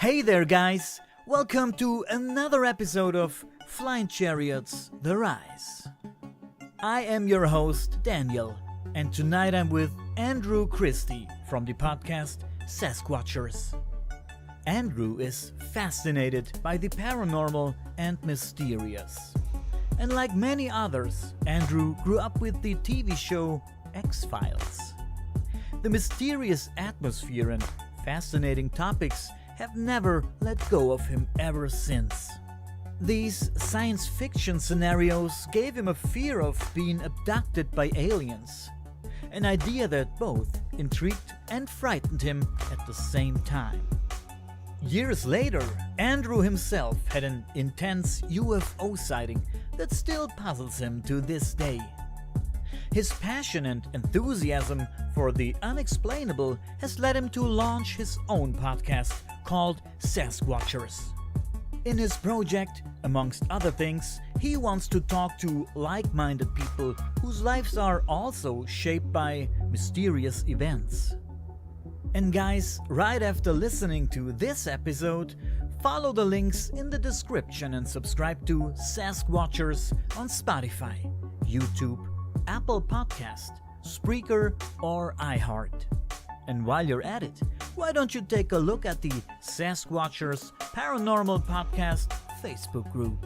Hey there, guys! Welcome to another episode of Flying Chariots The Rise. I am your host, Daniel, and tonight I'm with Andrew Christy from the podcast SasqWatchers. Andrew is fascinated by the paranormal and mysterious. And like many others, Andrew grew up with the TV show X-Files. The mysterious atmosphere and fascinating topics have never let go of him ever since. These science fiction scenarios gave him a fear of being abducted by aliens, an idea that both intrigued and frightened him at the same time. Years later, Andrew himself had an intense UFO sighting that still puzzles him to this day. His passion and enthusiasm for the unexplainable has led him to launch his own podcast called SasqWatchers. In his project, amongst other things, he wants to talk to like-minded people whose lives are also shaped by mysterious events. And guys, right after listening to this episode, follow the links in the description and subscribe to SasqWatchers on Spotify, YouTube, Apple Podcast, Spreaker, or iHeart. And while you're at it, why don't you take a look at the SasqWatchers Paranormal Podcast Facebook group.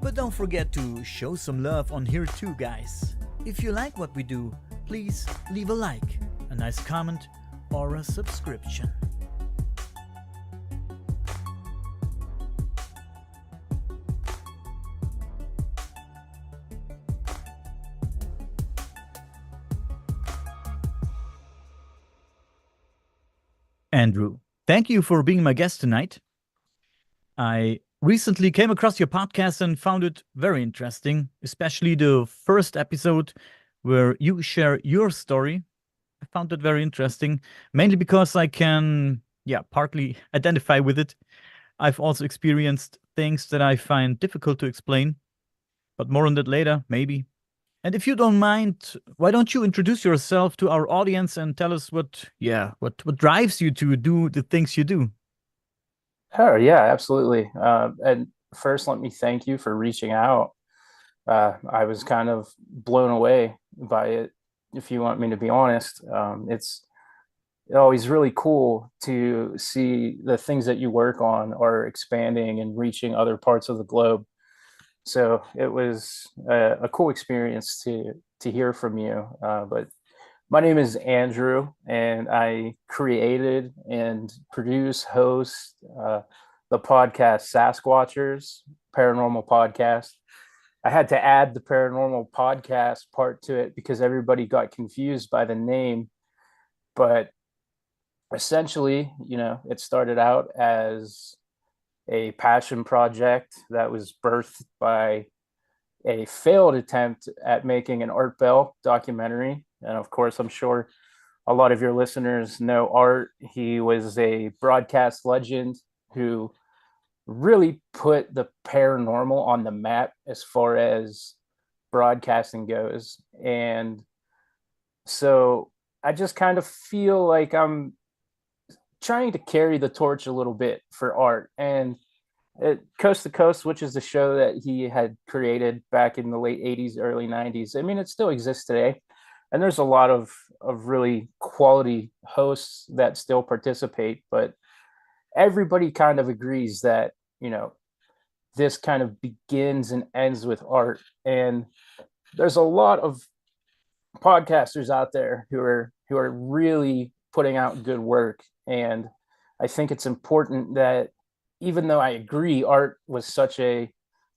But don't forget to show some love on here too, guys. If you like what we do, please leave a like, a nice comment, or a subscription. Andrew, thank you for being my guest tonight. I recently came across your podcast and found it very interesting, especially the first episode where you share your story. I found it very interesting, mainly because I can, partly identify with it. I've also experienced things that I find difficult to explain, but more on that later, maybe. And if you don't mind, why don't you introduce yourself to our audience and tell us what drives you to do the things you do? Oh, yeah, absolutely. And first, let me thank you for reaching out. I was kind of blown away by it, if you want me to be honest. It's always really cool to see the things that you work on are expanding and reaching other parts of the globe. So it was a cool experience to hear from you. But my name is Andrew, and I created and host the podcast SasqWatchers, Paranormal Podcast. I had to add the Paranormal Podcast part to it because everybody got confused by the name. But essentially, it started out as a passion project that was birthed by a failed attempt at making an Art Bell documentary. And of course, I'm sure a lot of your listeners know Art. He was a broadcast legend who really put the paranormal on the map as far as broadcasting goes. And so I just kind of feel like I'm trying to carry the torch a little bit for Art. And Coast to Coast, which is the show that he had created back in the late 80s, early 90s. I mean, it still exists today. And there's a lot of really quality hosts that still participate. But everybody kind of agrees that, this kind of begins and ends with Art. And there's a lot of podcasters out there who are really putting out good work. And I think it's important that even though I agree Art was such an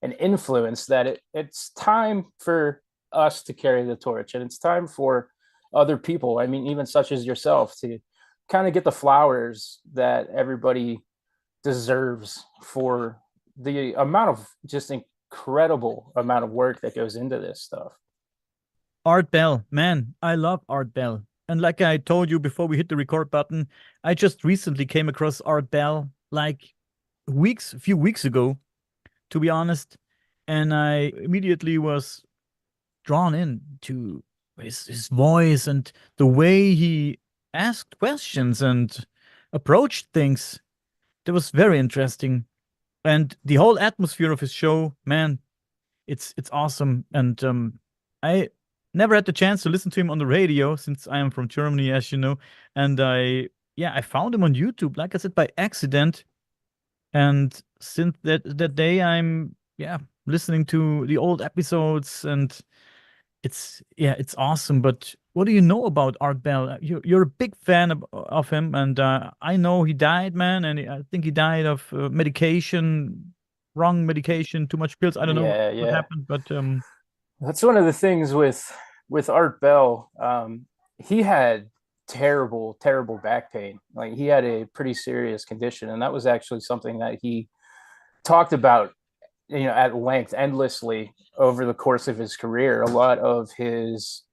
influence, that it's time for us to carry the torch, and it's time for other people, I mean, even such as yourself, to kind of get the flowers that everybody deserves for the amount of just incredible amount of work that goes into this stuff. Art Bell, man, I love Art Bell. And like I told you before we hit the record button, I just recently came across Art Bell like a few weeks ago, to be honest. And I immediately was drawn in to his voice and the way he asked questions and approached things. that was very interesting. And the whole atmosphere of his show, man, it's awesome. And I never had the chance to listen to him on the radio since I am from Germany, as you know. And I found him on YouTube, like I said, by accident. And since that day, I'm listening to the old episodes, and it's awesome. But what do you know about Art Bell? You're a big fan of him, and I know he died, man, and I think he died of medication, wrong medication, too much pills. I don't know Yeah, what yeah. happened, but That's one of the things with Art Bell. He had terrible, terrible back pain. Like he had a pretty serious condition, and that was actually something that he talked about, at length, endlessly over the course of his career. A lot of his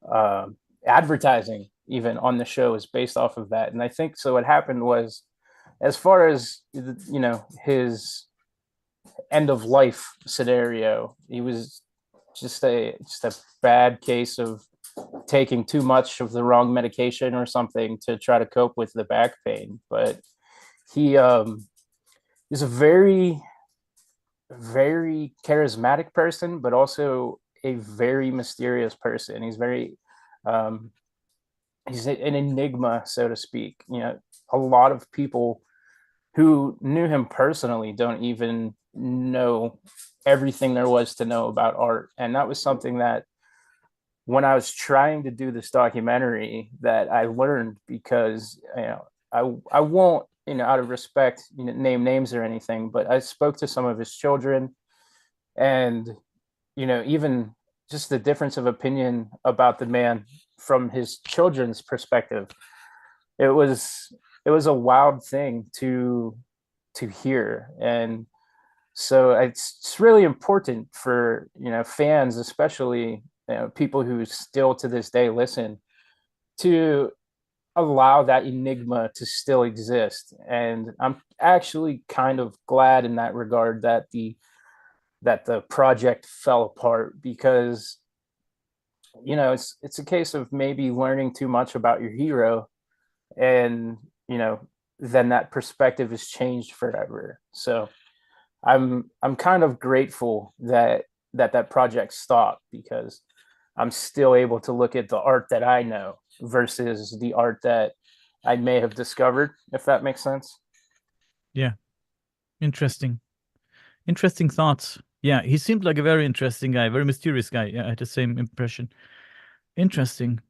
uh, advertising, even on the show, is based off of that. And I think so. What happened was, as far as his end of life scenario, he was just a bad case of taking too much of the wrong medication or something to try to cope with the back pain. But he is a very, very charismatic person, but also a very mysterious person. Um, he's an enigma, so to speak. A lot of people who knew him personally don't even know everything there was to know about art. And that was something that, when I was trying to do this documentary, that I learned, because I won't, out of respect, name names or anything, but I spoke to some of his children, and even just the difference of opinion about the man from his children's perspective, it was a wild thing to hear. And so it's really important for fans, especially people who still to this day listen, to allow that enigma to still exist. And I'm actually kind of glad in that regard that the project fell apart, because it's a case of maybe learning too much about your hero, and then that perspective is changed forever. So I'm kind of grateful that project stopped, because I'm still able to look at the art that I know versus the art that I may have discovered, if that makes sense. yeah, interesting, interesting thoughts. Yeah, he seemed like a very interesting guy, very mysterious guy. Yeah, I had the same impression. Interesting,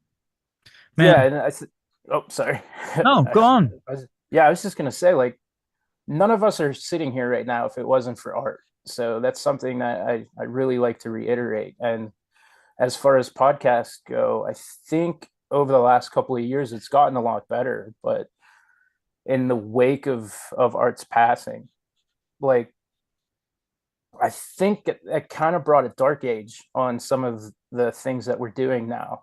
Yeah, man. and oh, sorry. No, go on. I was just gonna say, like, none of us are sitting here right now if it wasn't for art. So that's something that I really like to reiterate. And as far as podcasts go, I think over the last couple of years it's gotten a lot better. But in the wake of art's passing, like, I think it kind of brought a dark age on some of the things that we're doing now.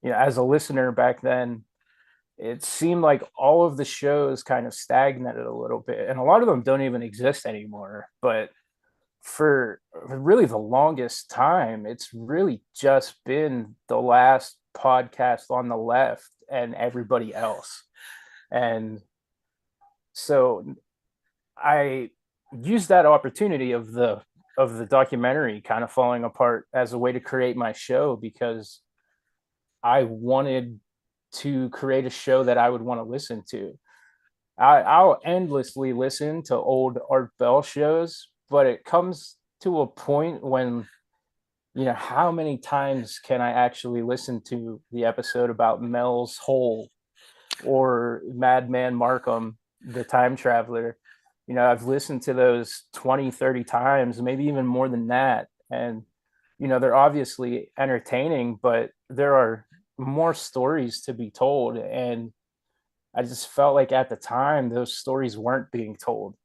As a listener back then, it seemed like all of the shows kind of stagnated a little bit, and a lot of them don't even exist anymore. But for really the longest time, it's really just been the last podcast on the left and everybody else. And so I used that opportunity of the documentary kind of falling apart as a way to create my show, because I wanted to create a show that I would want to listen to. I'll endlessly listen to old Art Bell shows, but it comes to a point when, how many times can I actually listen to the episode about Mel's Hole or Madman Markham, the time traveler? I've listened to those 20, 30 times, maybe even more than that. And, they're obviously entertaining, but there are more stories to be told. And I just felt like at the time those stories weren't being told.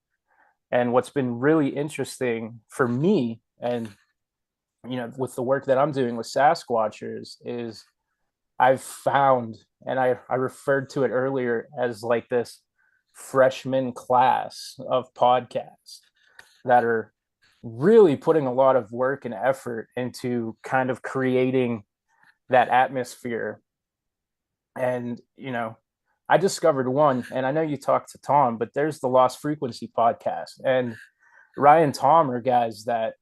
And what's been really interesting for me, and with the work that I'm doing with SasqWatchers, is I've found, and I referred to it earlier as like this freshman class of podcasts that are really putting a lot of work and effort into kind of creating that atmosphere. And I discovered one, and I know you talked to Tom, but there's the Lost Frequency podcast. And Ryan and Tom are guys that,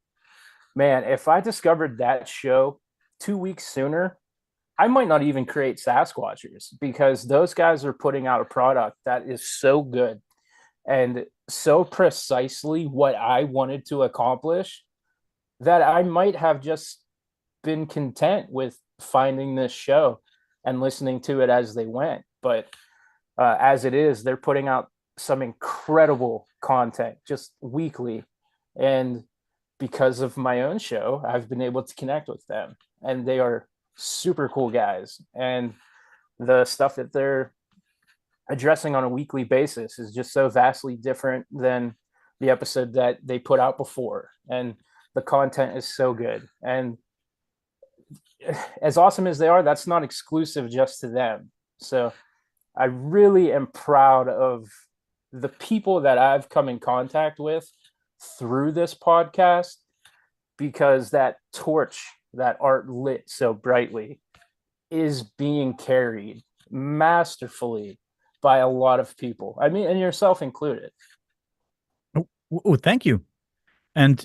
man, if I discovered that show 2 weeks sooner, I might not even create SasqWatchers, because those guys are putting out a product that is so good and so precisely what I wanted to accomplish that I might have just been content with finding this show and listening to it as they went. But as it is, they're putting out some incredible content just weekly. And because of my own show, I've been able to connect with them. And they are super cool guys. And the stuff that they're addressing on a weekly basis is just so vastly different than the episode that they put out before. And the content is so good. And as awesome as they are, that's not exclusive just to them. So I really am proud of the people that I've come in contact with through this podcast, because that torch that Art lit so brightly is being carried masterfully by a lot of people. I mean, and yourself included. Oh, thank you. And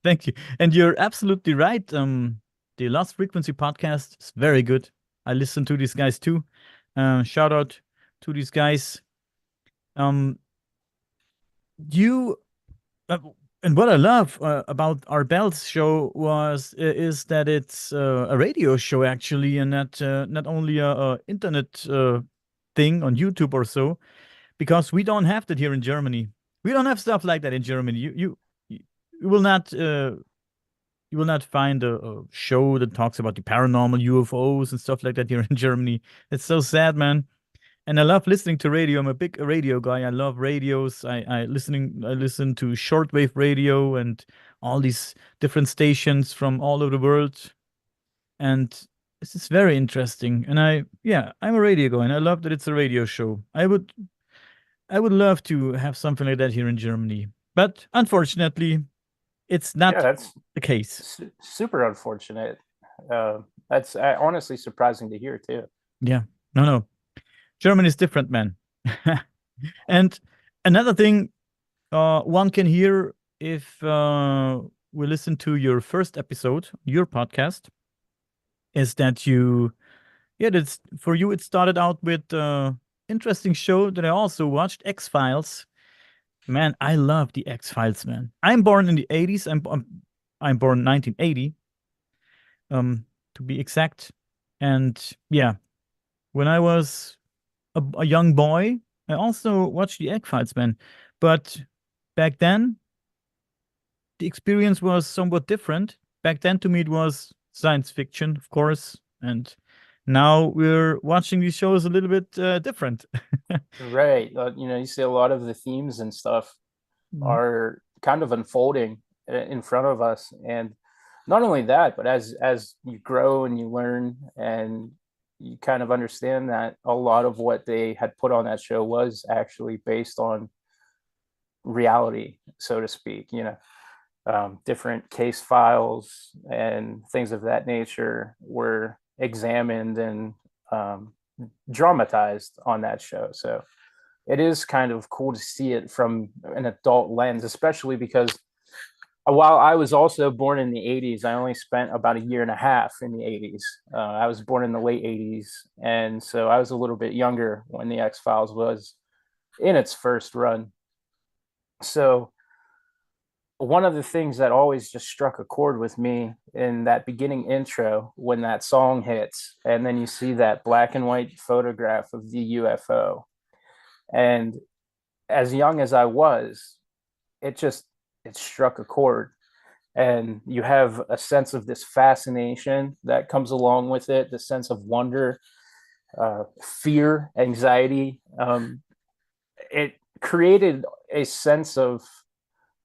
thank you. And you're absolutely right. The Lost Frequency podcast is very good. I listen to these guys too. Shout out to these guys. You and what I love about our Bells show is that it's a radio show actually, and not only a internet thing on YouTube or so, because we don't have that here in Germany. We don't have stuff like that in Germany. You will not find a show that talks about the paranormal, UFOs and stuff like that here in Germany. It's so sad, man. And I love listening to radio. I'm a big radio guy. I love radios. I listen to shortwave radio and all these different stations from all over the world. And this is very interesting. And I'm a radio guy, and I love that it's a radio show. I would love to have something like that here in Germany. But unfortunately, it's not the case. Super unfortunate. That's honestly surprising to hear too. Yeah. No. Germany is different, man. And another thing one can hear if we listen to your first episode, your podcast, is that that's for you. It started out with interesting show that I also watched, X-Files. Man, I love the X-Files, man. I'm born in the 80s. I'm born 1980, to be exact. And yeah, when I was a young boy, I also watched the X-Files, man. But back then, the experience was somewhat different. Back then, to me, it was science fiction, of course. And now we're watching these shows a little bit different. Right. You see a lot of the themes and stuff are kind of unfolding in front of us. And not only that, but as you grow and you learn and you kind of understand that a lot of what they had put on that show was actually based on reality, so to speak. Different case files and things of that nature were examined and dramatized on that show. So it is kind of cool to see it from an adult lens, especially because while I was also born in the 80s, I only spent about a year and a half in the 80s. I was born in the late 80s. And so I was a little bit younger when the X-Files was in its first run. So one of the things that always just struck a chord with me in that beginning intro, when that song hits, and then you see that black and white photograph of the UFO. And as young as I was, it struck a chord. And you have a sense of this fascination that comes along with it, the sense of wonder, fear, anxiety. It created a sense of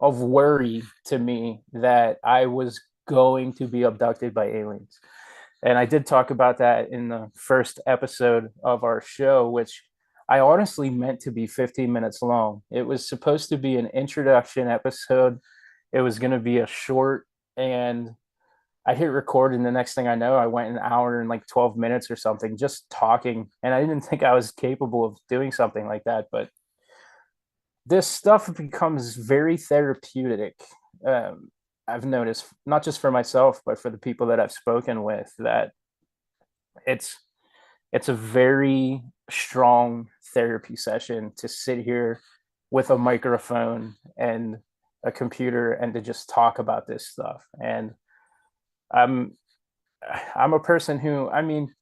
worry to me that I was going to be abducted by aliens. And I did talk about that in the first episode of our show, which I honestly meant to be 15 minutes long. It was supposed to be an introduction episode. It was going to be a short and I hit record, and the next thing I know, I went an hour and like 12 minutes or something just talking. And I didn't think I was capable of doing something like that. But this stuff becomes very therapeutic. Um, I've noticed, not just for myself, but for the people that I've spoken with, that it's it's a very strong therapy session to sit here with a microphone and a computer and to just talk about this stuff. And I'm I'm a person who, I mean,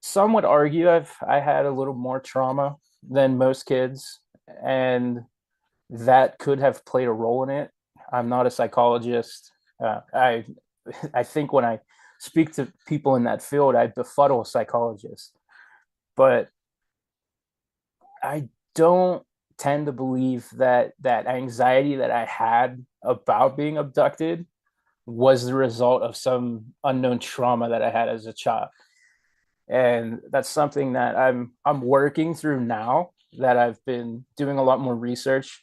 some would argue I had a little more trauma than most kids, and that could have played a role in it. I'm not a psychologist. I think when I speak to people in that field, I befuddle psychologists, but I don't tend to believe that that anxiety that I had about being abducted was the result of some unknown trauma that I had as a child. And that's something that I'm working through now, that I've been doing a lot more research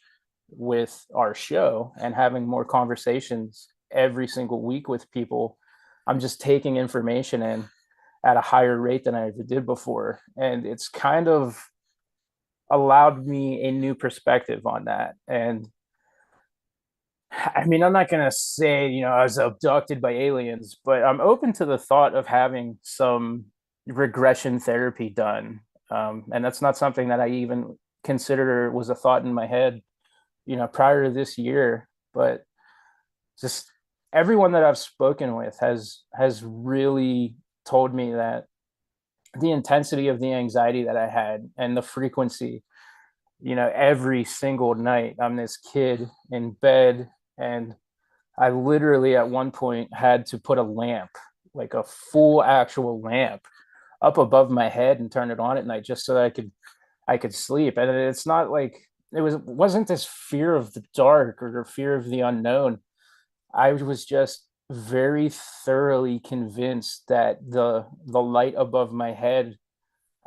with our show and having more conversations every single week with people. I'm just taking information in at a higher rate than I ever did before, and it's kind of allowed me a new perspective on that. And I mean, I'm not going to say, I was abducted by aliens, but I'm open to the thought of having some regression therapy done. And that's not something that I even considered was a thought in my head, prior to this year. But just everyone that I've spoken with has really told me that the intensity of the anxiety that I had and the frequency, every single night I'm this kid in bed, and I literally at one point had to put a lamp, like a full actual lamp, up above my head and turn it on at night just so that I could sleep. And it's not like it wasn't this fear of the dark or fear of the unknown. I was just very thoroughly convinced that the light above my head,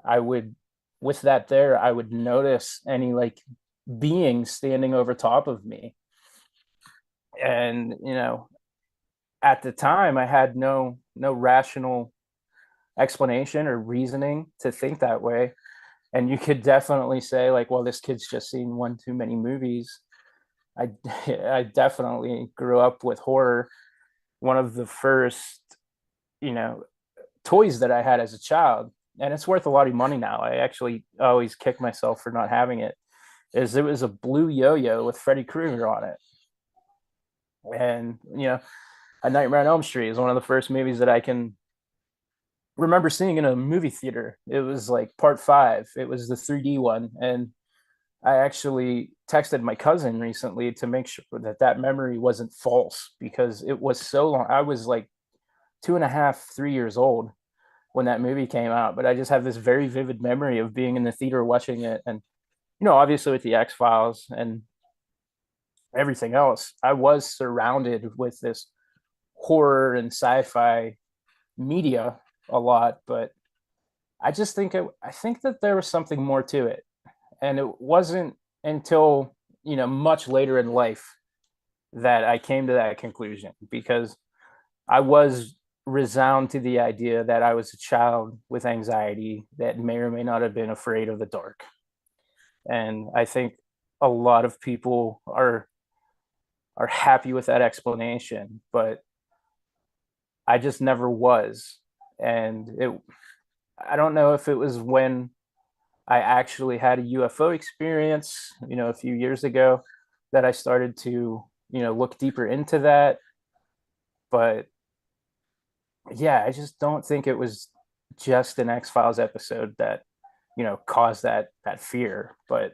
I would with that there, I would notice any like being standing over top of me. And at the time I had no rational explanation or reasoning to think that way. And you could definitely say like, well, this kid's just seen one too many movies. I I definitely grew up with horror. One of the first, you know, toys that I had as a child, and it's worth a lot of money now. I actually always kick myself for not having it. Is it was a blue yo-yo with Freddy Krueger on it. And A Nightmare on Elm Street is one of the first movies that I can remember seeing in a movie theater. It was like part 5. It was the 3D one, and I actually texted my cousin recently to make sure that that memory wasn't false, because it was so long. I was like 2.5, 3 years old when that movie came out, but I just have this very vivid memory of being in the theater watching it. And obviously with the X-Files and everything else, I was surrounded with this horror and sci-fi media a lot. But I think that there was something more to it, and it wasn't until much later in life that I came to that conclusion, because I was resound to the idea that I was a child with anxiety that may or may not have been afraid of the dark. And I think a lot of people are happy with that explanation, but I just never was. And I don't know if it was when I actually had a UFO experience, a few years ago, that I started to, look deeper into that. But yeah, I just don't think it was just an X-Files episode that, caused that fear. But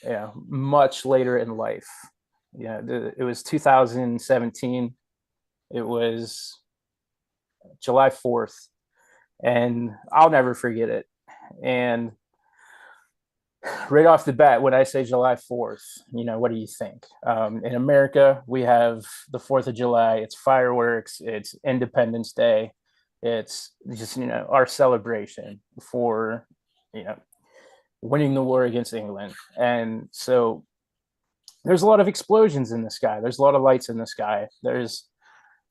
yeah, much later in life, it was 2017. It was July 4th, and I'll never forget it. And right off the bat, when I say July 4th, what do you think? In America, we have the 4th of July. It's fireworks. It's Independence Day. It's just, our celebration for, winning the war against England. And so there's a lot of explosions in the sky. There's a lot of lights in the sky. There's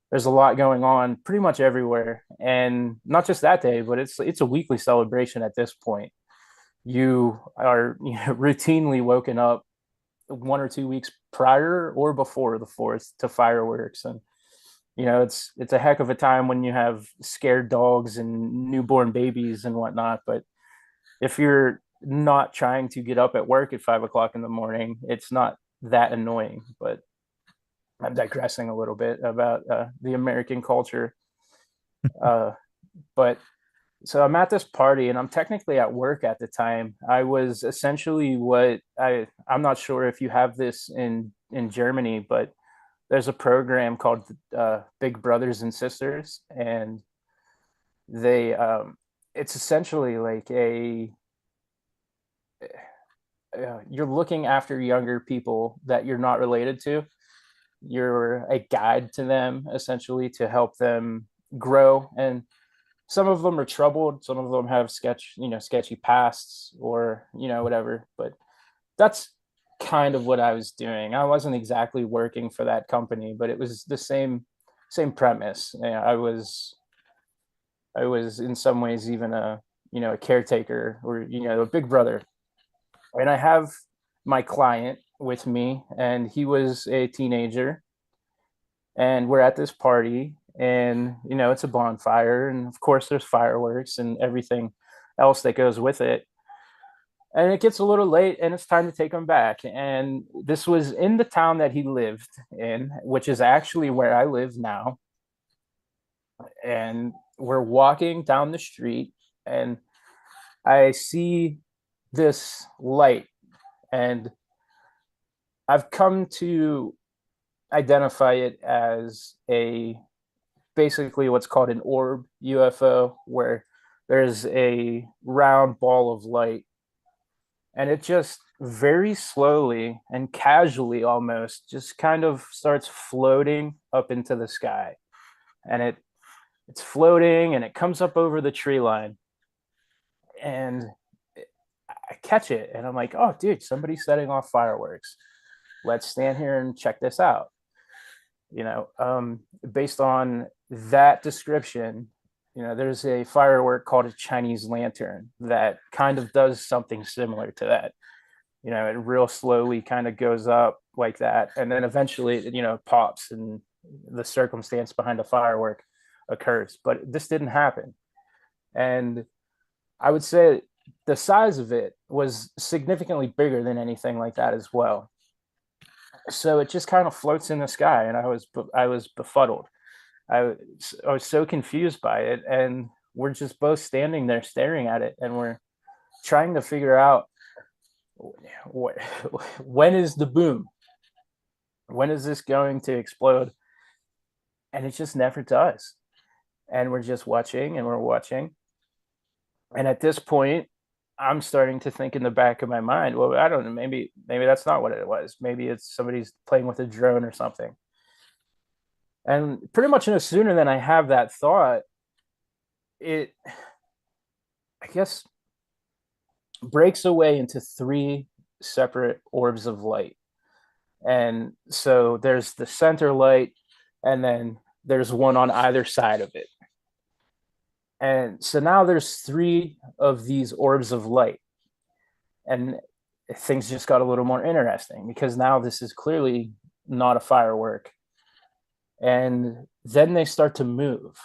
there's a lot going on pretty much everywhere, and not just that day, but it's a weekly celebration at this point. You are routinely woken up 1 or 2 weeks prior or before the fourth to fireworks, and it's a heck of a time when you have scared dogs and newborn babies and whatnot. But if you're not trying to get up at work at 5 o'clock in the morning, it's not that annoying. But I'm digressing a little bit about the American culture. Uh, but so I'm at this party and I'm technically at work at the time. I was essentially I'm not sure if you have this in Germany, but there's a program called Big Brothers and Sisters, and they it's essentially like you're looking after younger people that you're not related to. You're a guide to them, essentially, to help them grow. And some of them are troubled, some of them have sketchy pasts, or whatever. But that's kind of what I was doing. I wasn't exactly working for that company, but it was the same premise. I was in some ways even a caretaker, or a big brother. And I have my client with me, and he was a teenager, and we're at this party, and it's a bonfire, and of course there's fireworks and everything else that goes with it. And it gets a little late, and it's time to take him back. And this was in the town that he lived in, which is actually where I live now. And we're walking down the street, and I see this light, and I've come to identify it as basically what's called an orb UFO, where there's a round ball of light, and it just very slowly and casually almost just kind of starts floating up into the sky. And it's floating, and it comes up over the tree line, and I catch it, and I'm like, oh dude, somebody's setting off fireworks. Let's stand here and check this out. Based on that description, there's a firework called a Chinese lantern that kind of does something similar to that. It real slowly kind of goes up like that, and then eventually it pops, and the circumstance behind the firework occurs. But this didn't happen. And I would say the size of it was significantly bigger than anything like that as well. So it just kind of floats in the sky, and I was befuddled. I was so confused by it, and we're just both standing there staring at it, and we're trying to figure out when is the boom? When is this going to explode? And it just never does. And we're just watching, and we're watching. And at this point, I'm starting to think in the back of my mind, well, I don't know, maybe that's not what it was. Maybe it's somebody's playing with a drone or something. And pretty much no sooner than I have that thought, it, I guess, breaks away into three separate orbs of light. And so there's the center light, and then there's one on either side of it. And so now there's three of these orbs of light. And things just got a little more interesting, because now this is clearly not a firework. And then they start to move.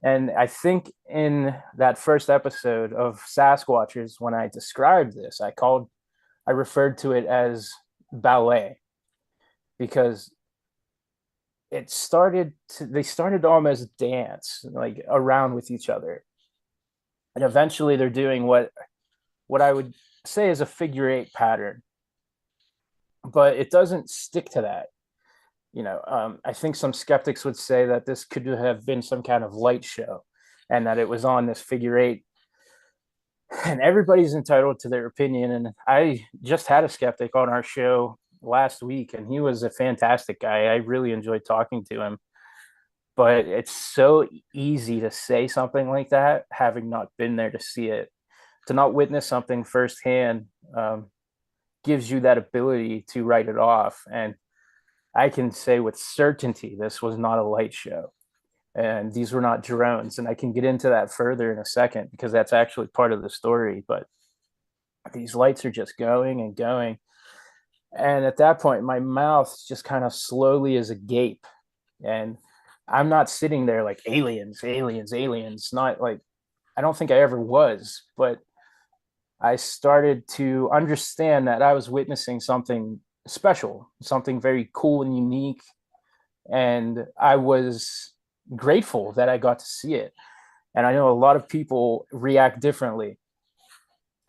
And I think in that first episode of SasqWatchers, when I described this, I referred to it as ballet, because they started to almost dance like around with each other. And eventually they're doing what I would say is a figure eight pattern, but it doesn't stick to that. I think some skeptics would say that this could have been some kind of light show, and that it was on this figure eight. And everybody's entitled to their opinion. And I just had a skeptic on our show last week, and he was a fantastic guy. I really enjoyed talking to him. But it's so easy to say something like that, having not been there to see it. To not witness something firsthand gives you that ability to write it off. And I can say with certainty this was not a light show, and these were not drones. And I can get into that further in a second because that's actually part of the story. But these lights are just going and going. And at that point, my mouth just kind of slowly is agape. And I'm not sitting there like aliens, aliens, aliens. Not like, I don't think I ever was, but I started to understand that I was witnessing something special, something very cool and unique. And I was grateful that I got to see it. And I know a lot of people react differently.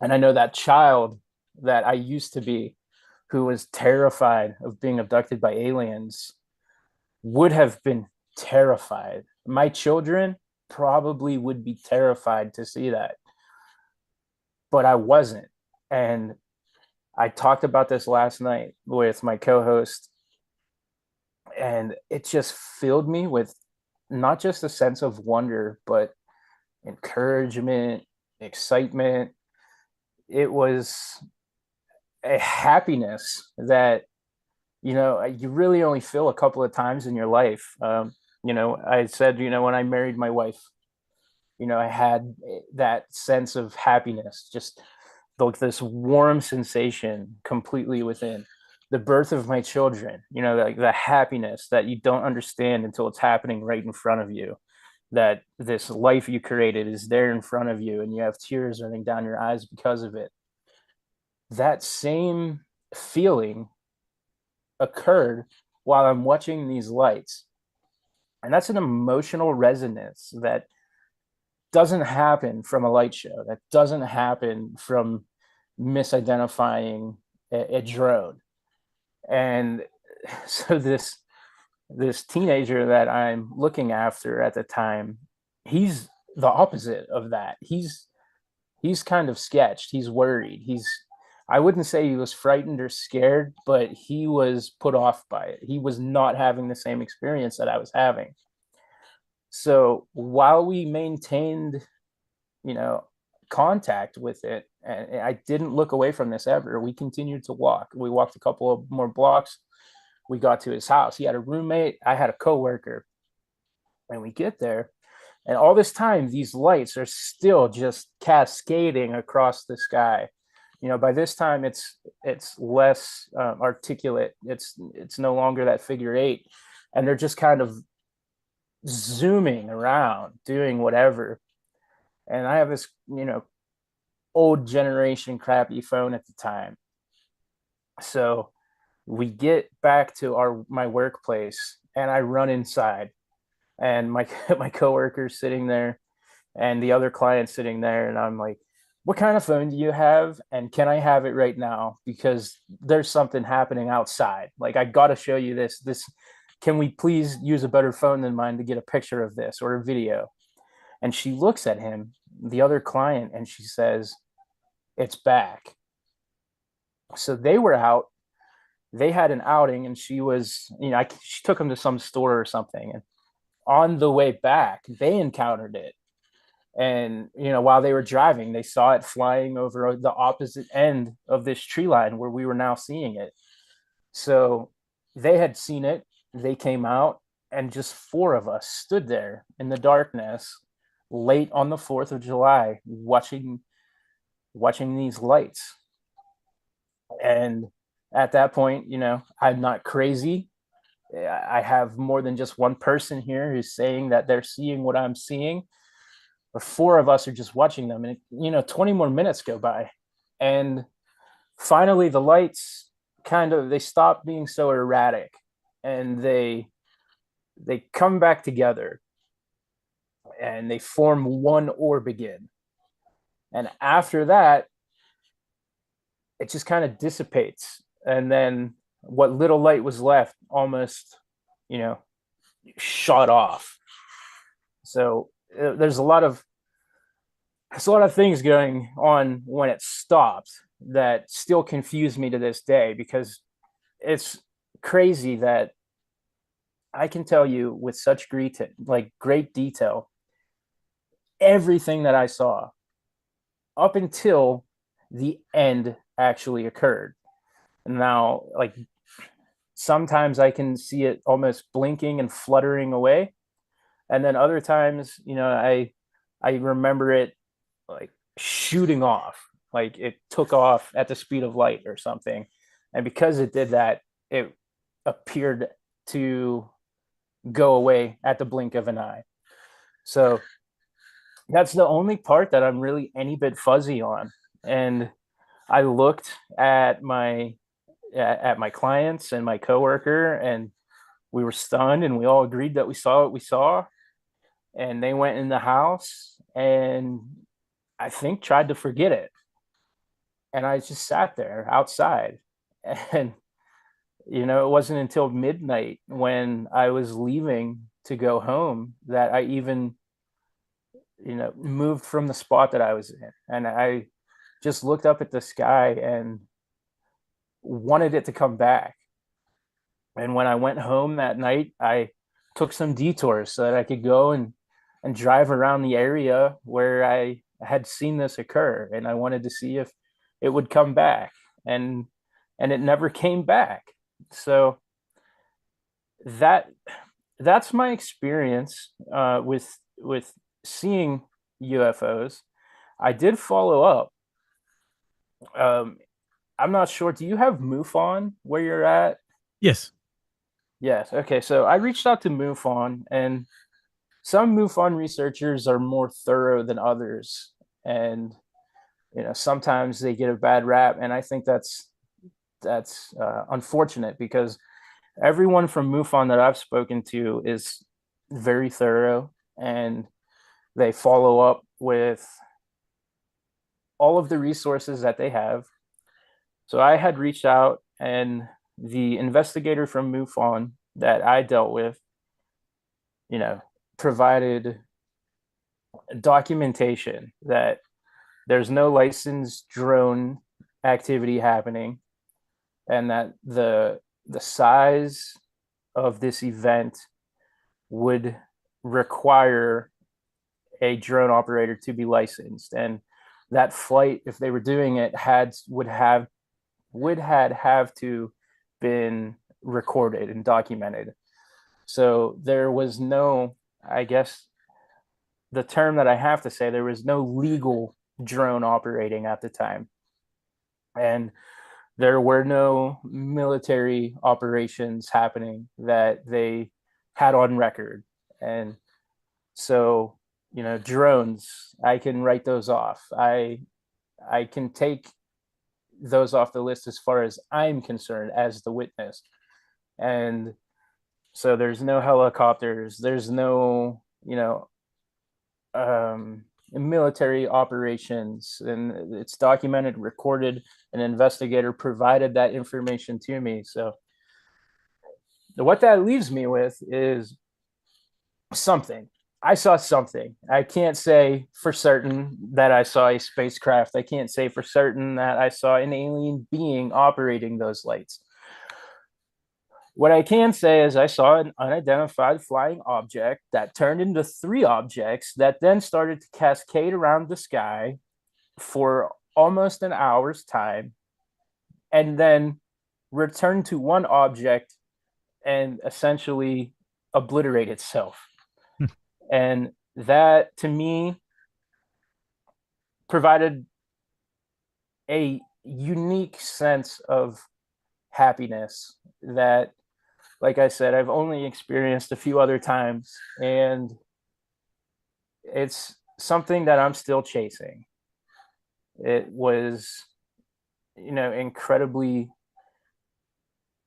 And I know that child that I used to be, who was terrified of being abducted by aliens, would have been terrified. My children probably would be terrified to see that, but I wasn't. And I talked about this last night with my co-host, and it just filled me with not just a sense of wonder, but encouragement, excitement. It was a happiness that, you really only feel a couple of times in your life. I said, when I married my wife, I had that sense of happiness, just like this warm sensation completely within. The birth of my children, like the happiness that you don't understand until it's happening right in front of you, that this life you created is there in front of you and you have tears running down your eyes because of it. That same feeling occurred while I'm watching these lights. And that's an emotional resonance that doesn't happen from a light show. That doesn't happen from misidentifying a drone. And so this teenager that I'm looking after at the time, he's the opposite of that. He's kind of sketched. He's worried. I wouldn't say he was frightened or scared, but he was put off by it. He was not having the same experience that I was having. So while we maintained, contact with it, and I didn't look away from this ever, we continued to walk. We walked a couple of more blocks. We got to his house. He had a roommate. I had a coworker. And we get there, and all this time, these lights are still just cascading across the sky. By this time, it's less articulate. It's no longer that figure eight, and they're just kind of zooming around, doing whatever. And I have this, old generation crappy phone at the time. So we get back to my workplace, and I run inside, and my coworker's sitting there, and the other client sitting there, and I'm like, "What kind of phone do you have? And can I have it right now? Because there's something happening outside. Like, I got to show you this. Can we please use a better phone than mine to get a picture of this or a video?" And she looks at him, the other client, and she says, "It's back." So they were out. They had an outing, and she was, she took him to some store or something. And on the way back, they encountered it. And, while they were driving, they saw it flying over the opposite end of this tree line where we were now seeing it. So they had seen it. They came out, and just four of us stood there in the darkness late on the 4th of July, watching these lights. And at that point, I'm not crazy. I have more than just one person here who's saying that they're seeing what I'm seeing. But four of us are just watching them, and 20 more minutes go by, and finally the lights they stop being so erratic, and they come back together, and they form one orb again. And after that, it just kind of dissipates, and then what little light was left almost, shot off. So there's a lot of things going on when it stopped that still confuse me to this day, because it's crazy that I can tell you with such great detail everything that I saw up until the end actually occurred. Now, sometimes I can see it almost blinking and fluttering away. And then other times, I remember it like shooting off, like it took off at the speed of light or something. And because it did that, it appeared to go away at the blink of an eye. So that's the only part that I'm really any bit fuzzy on. And I looked at my clients and my coworker, and we were stunned, and we all agreed that we saw what we saw. And they went in the house and I think tried to forget it. And I just sat there outside. And it wasn't until midnight when I was leaving to go home that I even moved from the spot that I was in. And I just looked up at the sky and wanted it to come back. And when I went home that night, I took some detours so that I could go and drive around the area where I had seen this occur. And I wanted to see if it would come back. And it never came back. So that's my experience with seeing UFOs. I did follow up. I'm not sure. Do you have MUFON where you're at? Yes. Yes. Okay. So I reached out to MUFON, and some MUFON researchers are more thorough than others, and sometimes they get a bad rap, and I think that's unfortunate, because everyone from MUFON that I've spoken to is very thorough, and they follow up with all of the resources that they have. So I had reached out, and the investigator from MUFON that I dealt with, provided documentation that there's no licensed drone activity happening, and that the size of this event would require a drone operator to be licensed, and that flight, if they were doing it, would have to been recorded and documented. So there was no, I guess the term that I have to say, there was no legal drone operating at the time, and there were no military operations happening that they had on record. And so, drones, I can write those off. I can take those off the list as far as I'm concerned as the witness. And so there's no helicopters, there's no, military operations, and it's documented, recorded. An investigator provided that information to me. So what that leaves me with is something. I saw something. I can't say for certain that I saw a spacecraft. I can't say for certain that I saw an alien being operating those lights. What I can say is I saw an unidentified flying object that turned into 3 objects that then started to cascade around the sky for almost an hour's time, and then returned to 1 object and essentially obliterate itself. And that, to me, provided a unique sense of happiness that, like I said, I've only experienced a few other times, and it's something that I'm still chasing. It was, incredibly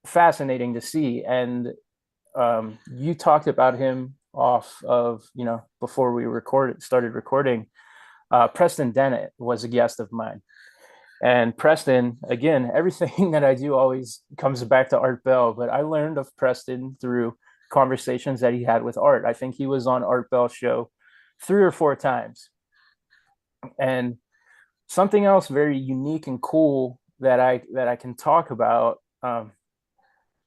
fascinating to see. And you talked about him off of, before we started recording. Preston Dennett was a guest of mine. And Preston, again, everything that I do always comes back to Art Bell, but I learned of Preston through conversations that he had with Art. I think he was on Art Bell's show 3 or 4 times. And something else very unique and cool that I can talk about,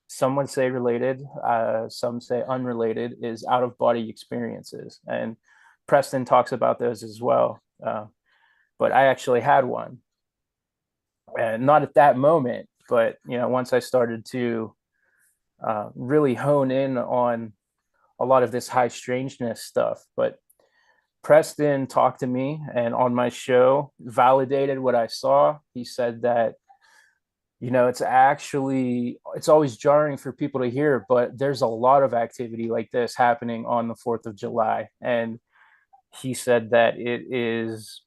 some would say related, some say unrelated, is out-of-body experiences. And Preston talks about those as well. But I actually had one. And not at that moment, but once I started to really hone in on a lot of this high strangeness stuff. But Preston talked to me and on my show validated what I saw. He said that, it's always jarring for people to hear, but there's a lot of activity like this happening on the 4th of July. And he said that it is,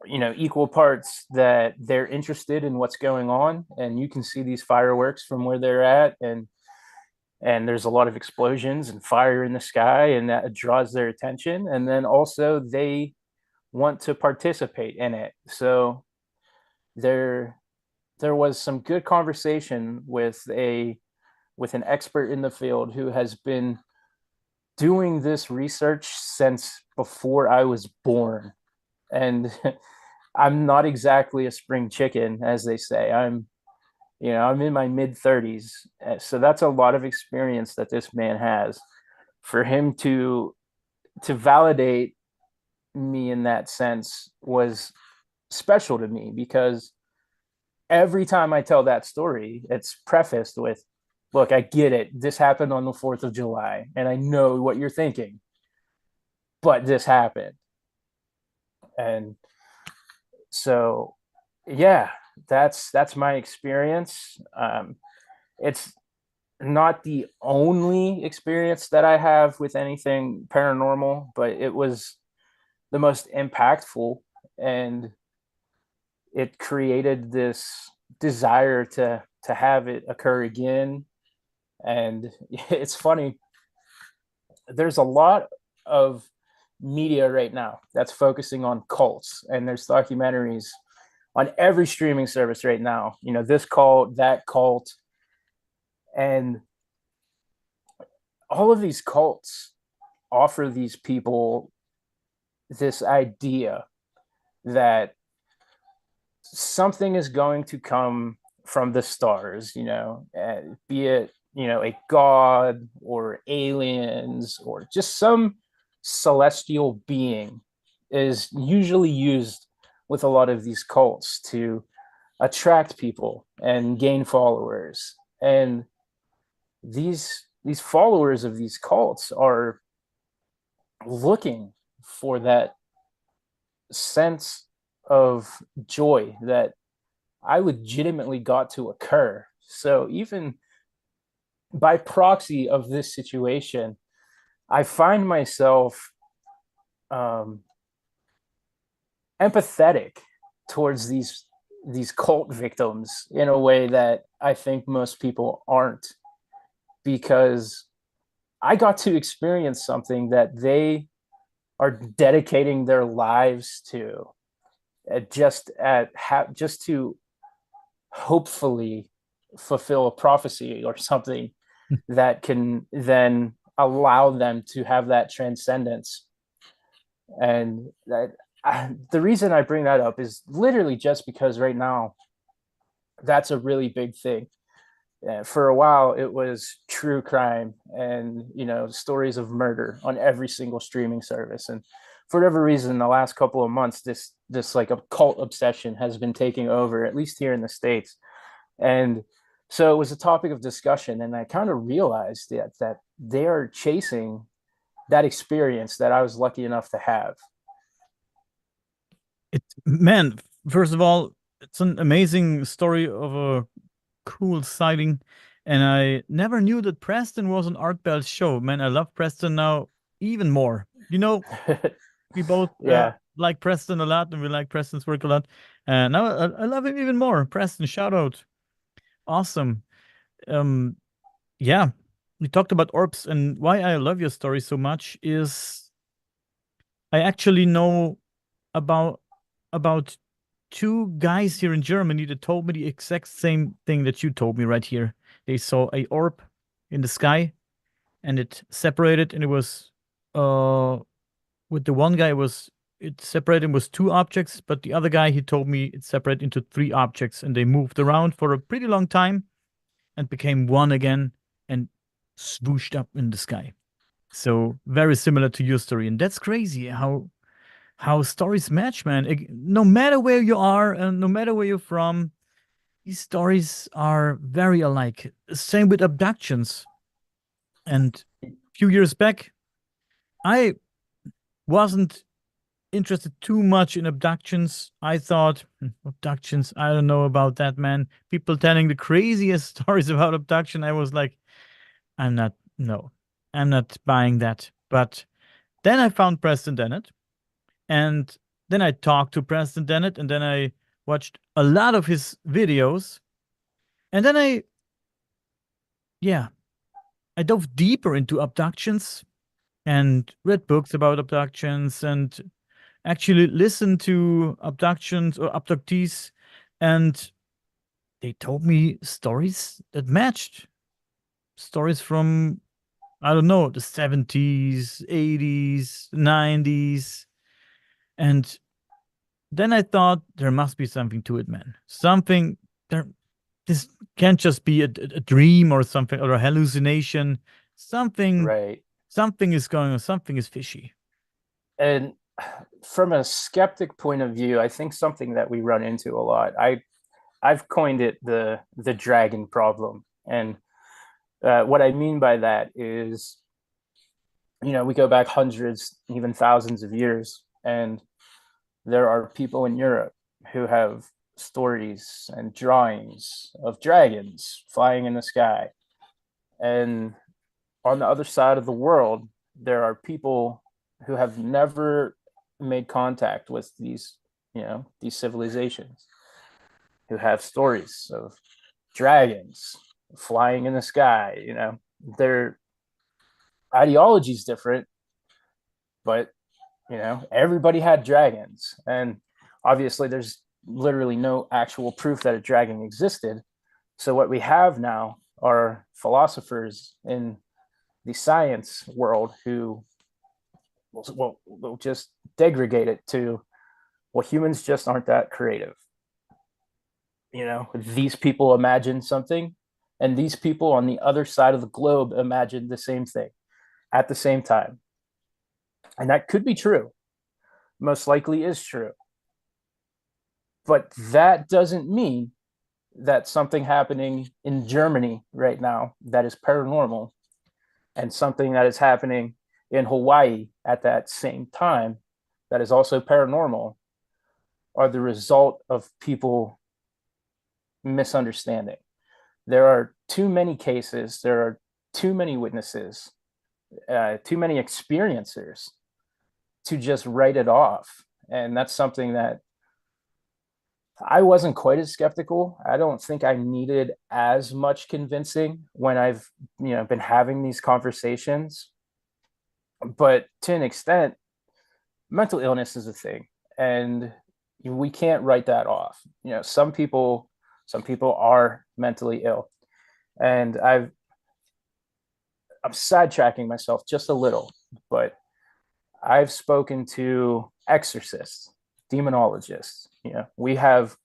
equal parts that they're interested in what's going on, and you can see these fireworks from where they're at, and there's a lot of explosions and fire in the sky, and that draws their attention. And then also they want to participate in it. So there was some good conversation with an expert in the field who has been doing this research since before I was born. And I'm not exactly a spring chicken, as they say. I'm in my mid 30s. So that's a lot of experience that this man has. For him to validate me in that sense was special to me, because every time I tell that story, it's prefaced with, look, I get it. This happened on the 4th of July, and I know what you're thinking, but this happened. And so, yeah, that's my experience. It's not the only experience that I have with anything paranormal, but it was the most impactful, and it created this desire to have it occur again. And it's funny, there's a lot of media right now that's focusing on cults, and there's documentaries on every streaming service right now, this cult, that cult. And all of these cults offer these people this idea that something is going to come from the stars, be it, a god or aliens or just some celestial being, is usually used with a lot of these cults to attract people and gain followers. And these followers of these cults are looking for that sense of joy that I legitimately got to occur. So even by proxy of this situation, I find myself empathetic towards these cult victims in a way that I think most people aren't, because I got to experience something that they are dedicating their lives to, just to hopefully fulfill a prophecy or something that can then allow them to have that transcendence. And the reason I bring that up is literally just because right now that's a really big thing. For a while it was true crime and stories of murder on every single streaming service, and for whatever reason the last couple of months this like a cult obsession has been taking over, at least here in the States. And so it was a topic of discussion, and I kind of realized that they are chasing that experience that I was lucky enough to have. Man, first of all, it's an amazing story of a cool sighting, and I never knew that Preston was on Art Bell's show. Man, I love Preston now even more. We both Yeah. like Preston a lot, and we like Preston's work a lot. And now I love him even more. Preston, shout out. Awesome. Yeah, we talked about orbs, and why I love your story so much is I actually know about two guys here in Germany that told me the exact same thing that you told me right here. They saw a orb in the sky, and it separated, and it was with the one guy it separated was two objects, but the other guy, he told me it separated into three objects, and they moved around for a pretty long time and became one again and swooshed up in the sky. So very similar to your story, and that's crazy how stories match, man. No matter where you are and no matter where you're from, these stories are very alike. Same with abductions. And a few years back, I wasn't interested too much in abductions. I thought, abductions, I don't know about that, man. People telling the craziest stories about abduction. I was like, I'm not, no, I'm not buying that. But then I found Preston Dennett, and then I talked to Preston Dennett, and then I watched a lot of his videos. And then yeah, I dove deeper into abductions and read books about abductions and actually listened to abductions or abductees, and they told me stories that matched stories from, I don't know, the 70s, 80s, 90s. And then I thought there must be something to it, man. Something there. This can't just be a dream or something or a hallucination. Something, Right. something is going on. Something is fishy. And from a skeptic point of view, I think something that we run into a lot. I've coined it the dragon problem, and what I mean by that is, we go back hundreds, even thousands of years, and there are people in Europe who have stories and drawings of dragons flying in the sky. And on the other side of the world, there are people who have never made contact with these civilizations, who have stories of dragons flying in the sky. Their ideology is different, but everybody had dragons, and obviously there's literally no actual proof that a dragon existed. So what we have now are philosophers in the science world who will just degrade it to, well, humans just aren't that creative. These people imagine something, and these people on the other side of the globe imagine the same thing at the same time. And that could be true, most likely is true. But that doesn't mean that something happening in Germany right now that is paranormal and something that is happening in Hawaii at that same time that is also paranormal are the result of people misunderstanding. There are too many cases, there are too many witnesses, too many experiencers to just write it off. And that's something that I wasn't quite as skeptical. I don't think I needed as much convincing when I've been having these conversations. But to an extent, mental illness is a thing, and we can't write that off. Some people are mentally ill, and I'm sidetracking myself just a little, but I've spoken to exorcists, demonologists. We have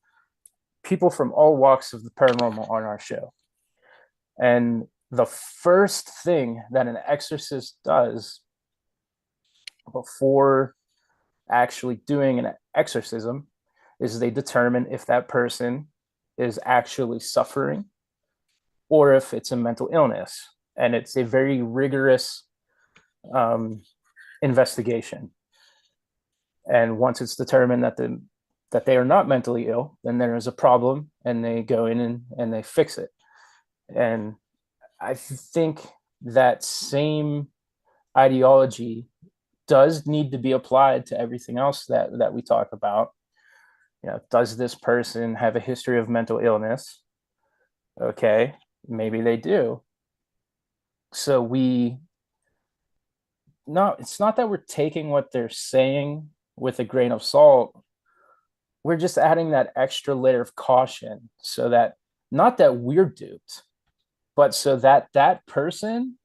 people from all walks of the paranormal on our show. And the first thing that an exorcist does before actually doing an exorcism is they determine if that person is actually suffering or if it's a mental illness. And it's a very rigorous investigation. And once it's determined that they are not mentally ill, then there is a problem, and they go in and they fix it. And I think that same ideology does need to be applied to everything else that we talk about. Does this person have a history of mental illness? Okay, maybe they do. So it's not that we're taking what they're saying with a grain of salt. We're just adding that extra layer of caution so that, not that we're duped, but so that that person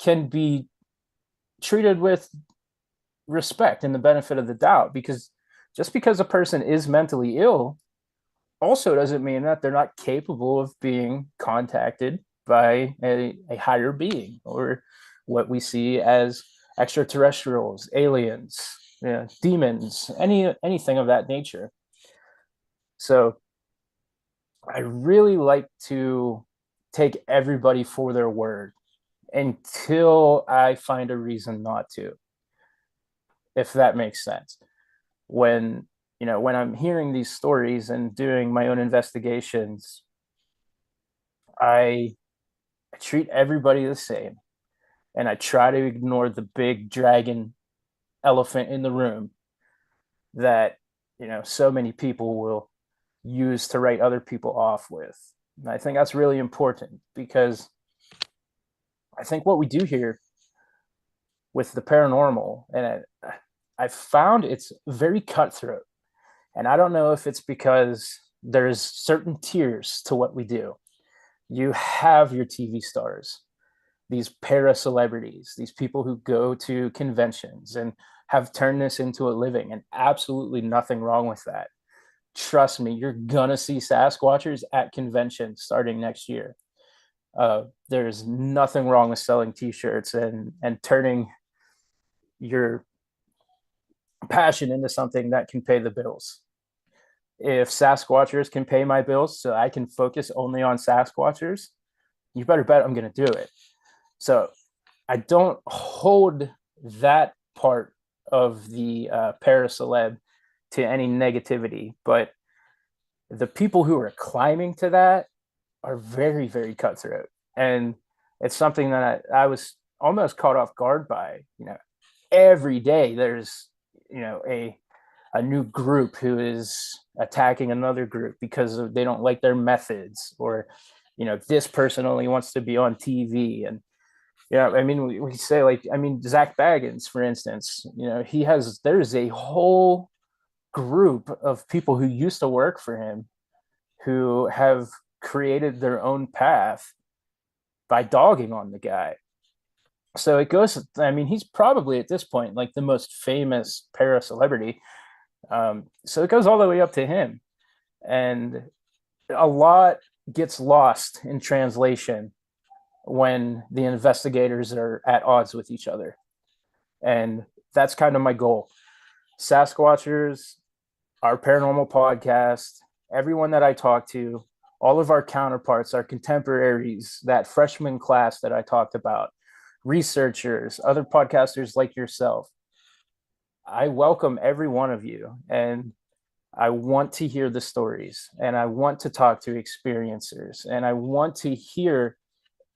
can be treated with respect and the benefit of the doubt. Because just because a person is mentally ill also doesn't mean that they're not capable of being contacted by a higher being, or what we see as extraterrestrials, aliens, demons, anything of that nature. So I really like to take everybody for their word until I find a reason not to, if that makes sense. When when I'm hearing these stories and doing my own investigations, I treat everybody the same, and I try to ignore the big dragon elephant in the room that so many people will use to write other people off with. And I think that's really important, because I think what we do here with the paranormal, and I've found it's very cutthroat. And I don't know if it's because there's certain tiers to what we do. You have your TV stars, these para celebrities, these people who go to conventions and have turned this into a living, and absolutely nothing wrong with that. Trust me, you're gonna see SasqWatchers at conventions starting next year. There's nothing wrong with selling T-shirts and turning your passion into something that can pay the bills. If SasqWatchers can pay my bills so I can focus only on SasqWatchers, you better bet I'm going to do it. So I don't hold that part of the paraceleb to any negativity, but the people who are climbing to that are very, very cutthroat. And it's something that I was almost caught off guard by. Every day there's, a new group who is attacking another group because they don't like their methods, or this person only wants to be on TV. And I mean, we say, like, I mean, Zach Baggins, for instance, there's a whole group of people who used to work for him who have created their own path by dogging on the guy. So it goes, I mean, he's probably at this point like the most famous para celebrity. So it goes all the way up to him. And a lot gets lost in translation when the investigators are at odds with each other. And that's kind of my goal. SasqWatchers, our paranormal podcast, everyone that I talk to, all of our counterparts, our contemporaries, that freshman class that I talked about, researchers, other podcasters like yourself. I welcome every one of you, and I want to hear the stories, and I want to talk to experiencers, and I want to hear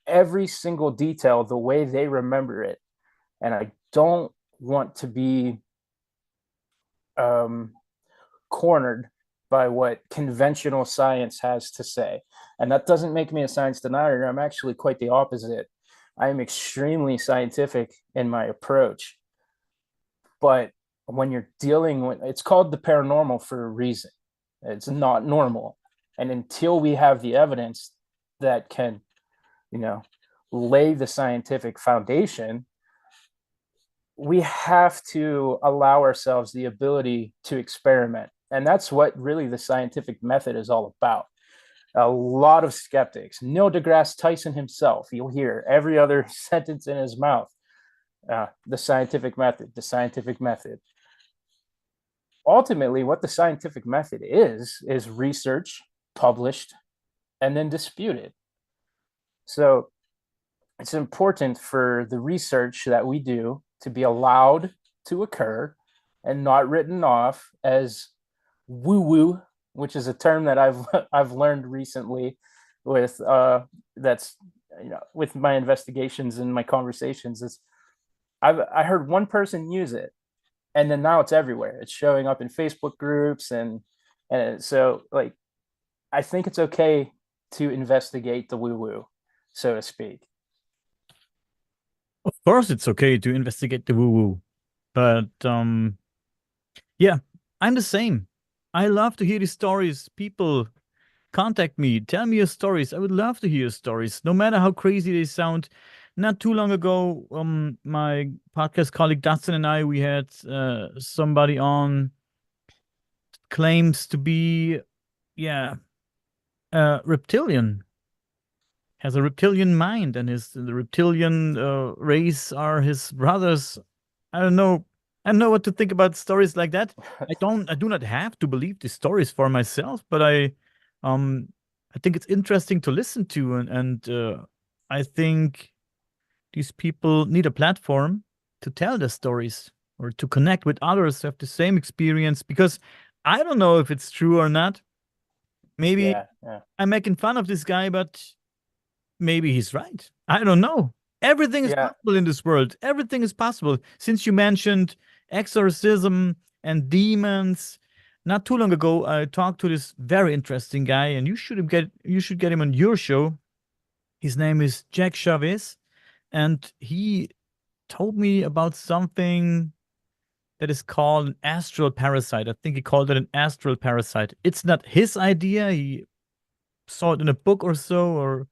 every single detail the way they remember it. And I don't want to be cornered by what conventional science has to say. And that doesn't make me a science denier. I'm actually quite the opposite. I am extremely scientific in my approach. But when you're dealing with, it's called the paranormal for a reason. It's not normal. And until we have the evidence that can, lay the scientific foundation, we have to allow ourselves the ability to experiment. And that's what really the scientific method is all about. A lot of skeptics, Neil deGrasse Tyson himself, you'll hear every other sentence in his mouth, the scientific method, the scientific method. Ultimately, what the scientific method is research, published, and then disputed. So it's important for the research that we do to be allowed to occur and not written off as woo-woo, which is a term that I've learned recently with that's with my investigations and my conversations. Is I heard one person use it, and then now it's everywhere. It's showing up in Facebook groups, and so, like, I think it's okay to investigate the woo-woo, so to speak. Of course, it's okay to investigate the woo-woo, but yeah, I'm the same. I love to hear these stories. People contact me, tell me your stories. I would love to hear your stories, no matter how crazy they sound. Not too long ago, my podcast colleague Dustin and I, we had somebody on, claims to be, reptilian, has a reptilian mind, and the reptilian race are his brothers. I don't know. I don't know what to think about stories like that. I do not have to believe these stories for myself, but I I think it's interesting to listen to, and I think these people need a platform to tell their stories or to connect with others who have the same experience. Because I don't know if it's true or not. Maybe Yeah, yeah, I'm making fun of this guy, but maybe he's right. I don't know. Everything is yeah, possible in this world. Everything is possible. Since you mentioned exorcism and demons, not too long ago, I talked to this very interesting guy, and you should get him on your show. His name is Jack Chavez, and he told me about something that is called an astral parasite. I think he called it an astral parasite. It's not his idea. He saw it in a book or so, or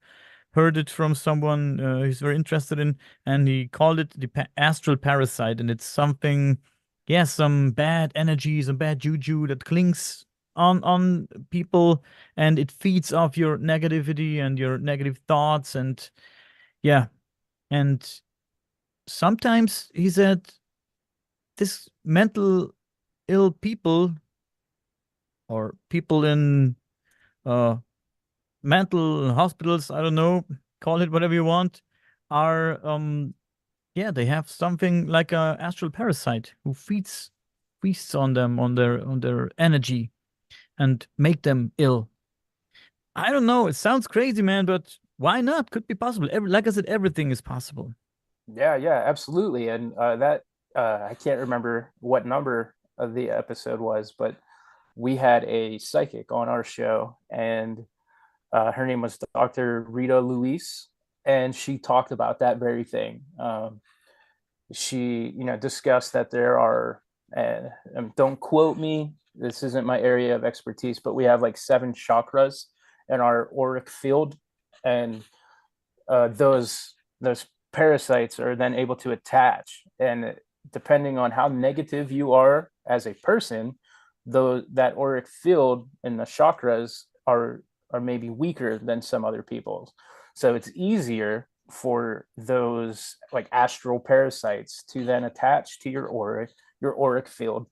heard it from someone he's very interested in, and he called it the astral parasite. And it's something, yeah, some bad energy, some bad juju that clings on people, and it feeds off your negativity and your negative thoughts, and yeah, and sometimes he said this mental ill people or people in uh mental hospitals, I don't know, call it whatever you want, are yeah, they have something like a astral parasite who feasts on them, on their energy, and make them ill. I don't know, it sounds crazy, man, but why not? Could be possible. Like I said, everything is possible. yeah, yeah, absolutely. And that I can't remember what number of the episode was, but we had a psychic on our show, and her name was Dr. Rita Luis, and she talked about that very thing. She, discussed that there are, don't quote me, this isn't my area of expertise, but we have like 7 chakras in our auric field, and those parasites are then able to attach, and depending on how negative you are as a person, though that auric field and the chakras are maybe weaker than some other people's, so it's easier for those like astral parasites to then attach to your auric field.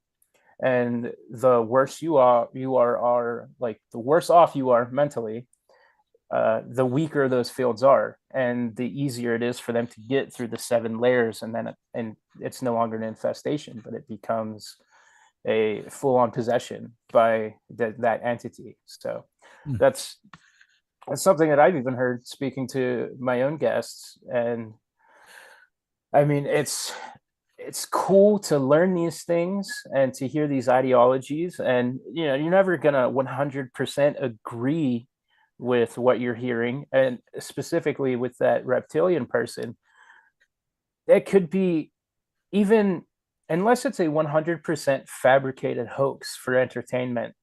And the worse are like the worse off you are mentally, the weaker those fields are, and the easier it is for them to get through the 7 layers, and it's no longer an infestation, but it becomes a full-on possession by that entity. So Mm. that's something that I've even heard speaking to my own guests. And I mean, it's cool to learn these things and to hear these ideologies, and you're never gonna 100% agree with what you're hearing, and specifically with that reptilian person, it could be, even unless it's a 100% fabricated hoax for entertainment,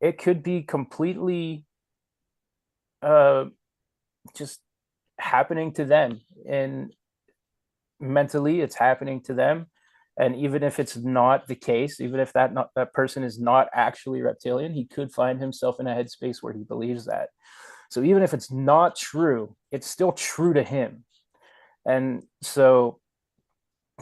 it could be completely uh just happening to them, and mentally it's happening to them. And even if it's not the case, even if that person is not actually reptilian, he could find himself in a headspace where he believes that. So even if it's not true, it's still true to him. And so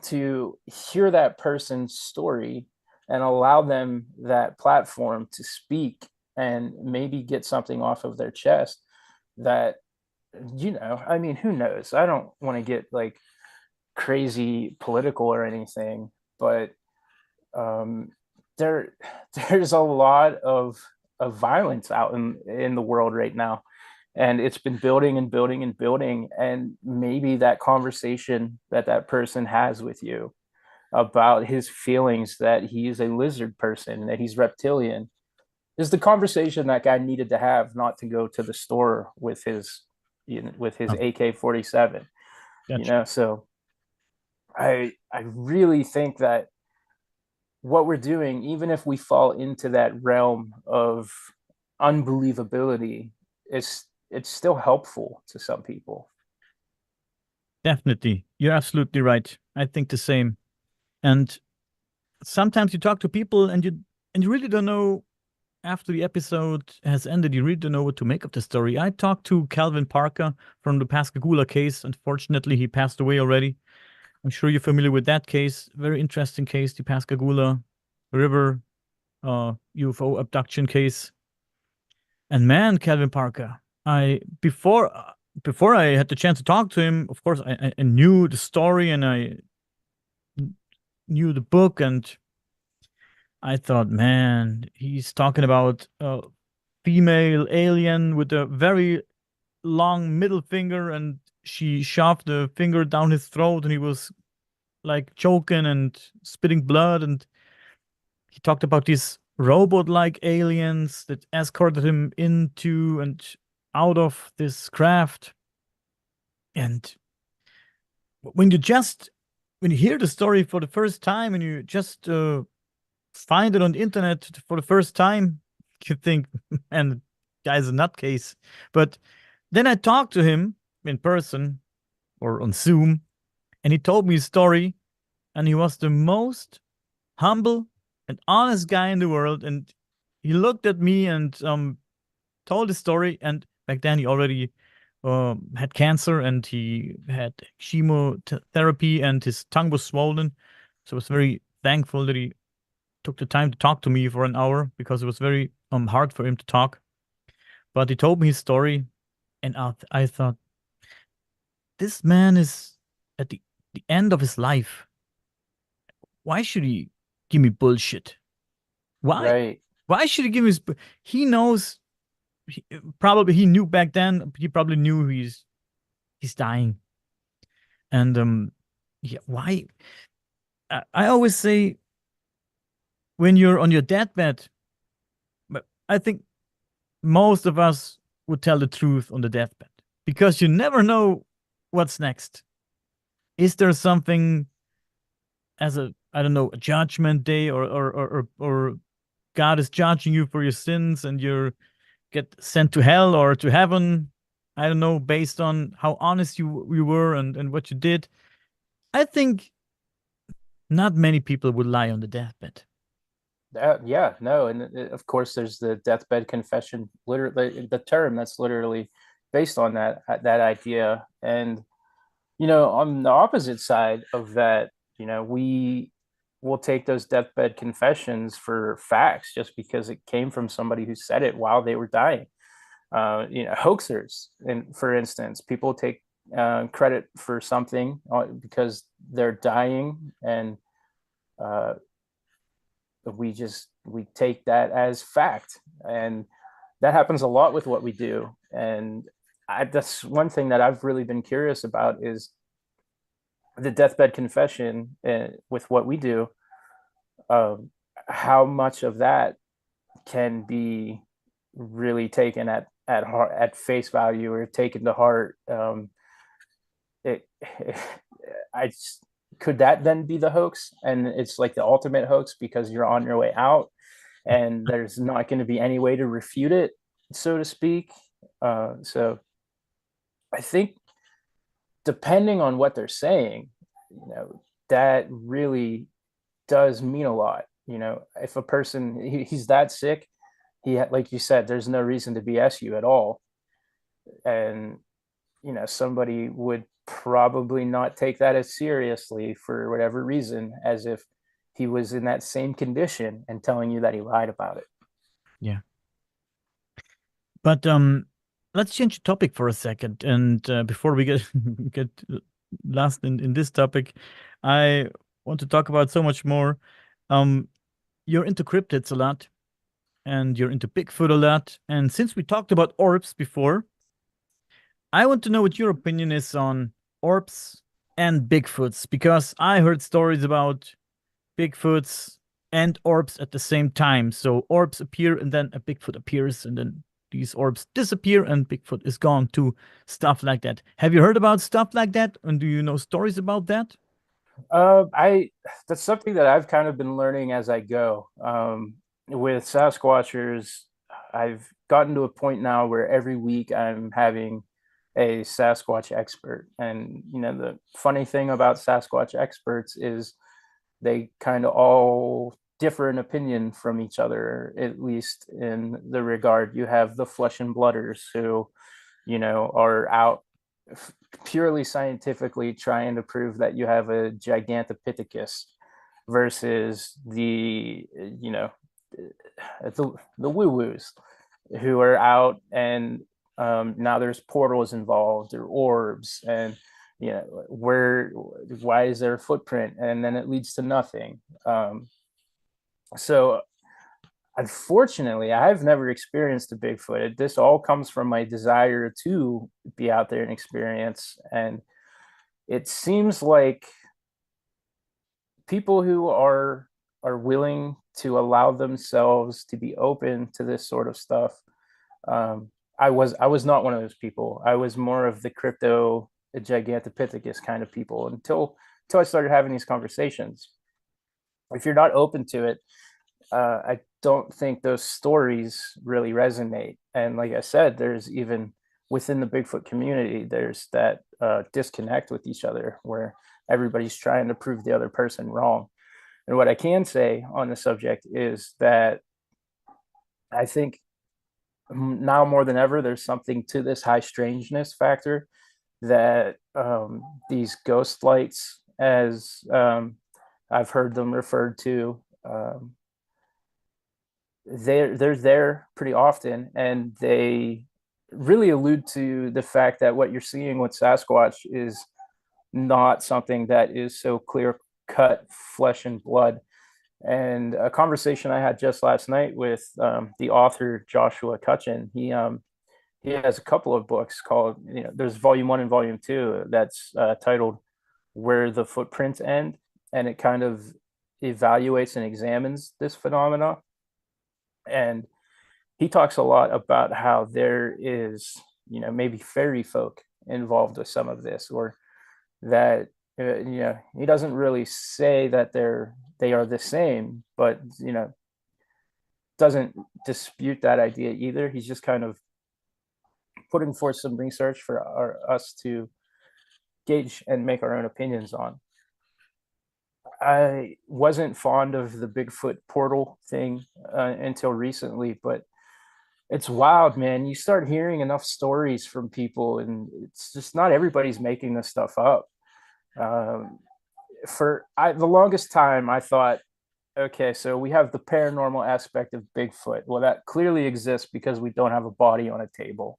to hear that person's story and allow them that platform to speak and maybe get something off of their chest, that, I mean, who knows? I don't want to get like crazy political or anything, but um, there there's a lot of violence out in the world right now, and it's been building and building and building. And maybe that conversation that person has with you about his feelings that he is a lizard person, that he's reptilian, is the conversation that guy needed to have, not to go to the store with his with his Oh, AK-47. gotcha. So I really think that what we're doing, even if we fall into that realm of unbelievability, it's still helpful to some people. Definitely. You're absolutely right. I think the same. And sometimes you talk to people, and you really don't know, after the episode has ended, you really don't know what to make of the story. I talked to Calvin Parker from the Pascagoula case. Unfortunately, he passed away already. I'm sure you're familiar with that case. Very interesting case, the Pascagoula River UFO abduction case. And man, Calvin Parker, I before I had the chance to talk to him, of course, I knew the story and I knew the book, and I thought, man, he's talking about a female alien with a very long middle finger, and she shoved the finger down his throat, and he was like choking and spitting blood. And he talked about these robot-like aliens that escorted him into and out of this craft. And when you hear the story for the first time and you just find it on the internet for the first time, you think, man, the guy's a nutcase. But then I talked to him in person or on Zoom, and he told me his story, and he was the most humble and honest guy in the world. And he looked at me and told his story. And back then, he already had cancer and he had chemotherapy, and his tongue was swollen. So I was very thankful that he took the time to talk to me for an hour, because it was very hard for him to talk. But he told me his story, and I thought, this man is at the end of his life. Why should he give me bullshit? Why? Right. Why should he give me? He knows. Probably he knew back then. He probably knew he's dying. And yeah, why? I always say, when you're on your deathbed, but I think most of us would tell the truth on the deathbed, because you never know what's next. Is there something as a, I don't know, a judgment day, or God is judging you for your sins and you get sent to hell or to heaven? I don't know, based on how honest you were and what you did. I think not many people would lie on the deathbed. Yeah, no, and of course there's the deathbed confession, literally the term that's literally based on that idea. And on the opposite side of that, we will take those deathbed confessions for facts just because it came from somebody who said it while they were dying. Hoaxers, and for instance, people take credit for something because they're dying, and we take that as fact, and that happens a lot with what we do. And that's one thing that I've really been curious about, is the deathbed confession, with what we do. How much of that can be really taken at heart, at face value, or taken to heart? It, I could that then be the hoax, and it's like the ultimate hoax because you're on your way out and there's not going to be any way to refute it, so to speak. So I think, depending on what they're saying, that really does mean a lot. If a person, he's that sick, like you said, there's no reason to BS you at all. And somebody would probably not take that as seriously, for whatever reason, as if he was in that same condition and telling you that he lied about it. Yeah. But let's change the topic for a second. And before we get lost in this topic, I want to talk about so much more. You're into cryptids a lot, and you're into Bigfoot a lot. And since we talked about orbs before, I want to know what your opinion is on orbs and Bigfoots, because I heard stories about Bigfoots and orbs at the same time. So orbs appear and then a Bigfoot appears, and then these orbs disappear and Bigfoot is gone too. Stuff like that. Have you heard about stuff like that? And do you know stories about that? That's something that I've kind of been learning as I go. With SasqWatchers, I've gotten to a point now where every week I'm having a Sasquatch expert. And the funny thing about Sasquatch experts is they kind of all differ in opinion from each other, at least in the regard. You have the flesh and blooders who are out purely scientifically trying to prove that you have a gigantopithecus, versus the woo-woos. who are out, and now there's portals involved or orbs, and why is there a footprint, and then it leads to nothing. So unfortunately, I've never experienced a Bigfoot. This all comes from my desire to be out there and experience. And it seems like people who are willing to allow themselves to be open to this sort of stuff. I was not one of those people. I was more of the crypto gigantopithecus kind of people until I started having these conversations. If you're not open to it, I don't think those stories really resonate. And like I said, there's even within the Bigfoot community, there's that disconnect with each other where everybody's trying to prove the other person wrong. And what I can say on the subject is that I think now more than ever, there's something to this high strangeness factor that these ghost lights, as I've heard them referred to, they're there pretty often, and they really allude to the fact that what you're seeing with Sasquatch is not something that is so clear cut flesh and blood. And a conversation I had just last night with the author Joshua Cutchin, he has a couple of books called, there's volume 1 and volume 2 that's titled Where the Footprints End, and it kind of evaluates and examines this phenomena. And he talks a lot about how there is, maybe fairy folk involved with some of this, or that, he doesn't really say that they are the same, but, doesn't dispute that idea either. He's just kind of putting forth some research for us to gauge and make our own opinions on. I wasn't fond of the Bigfoot portal thing until recently, but it's wild, man. You start hearing enough stories from people, and it's just not everybody's making this stuff up. The longest time I thought, okay, so we have the paranormal aspect of Bigfoot. Well, that clearly exists because we don't have a body on a table.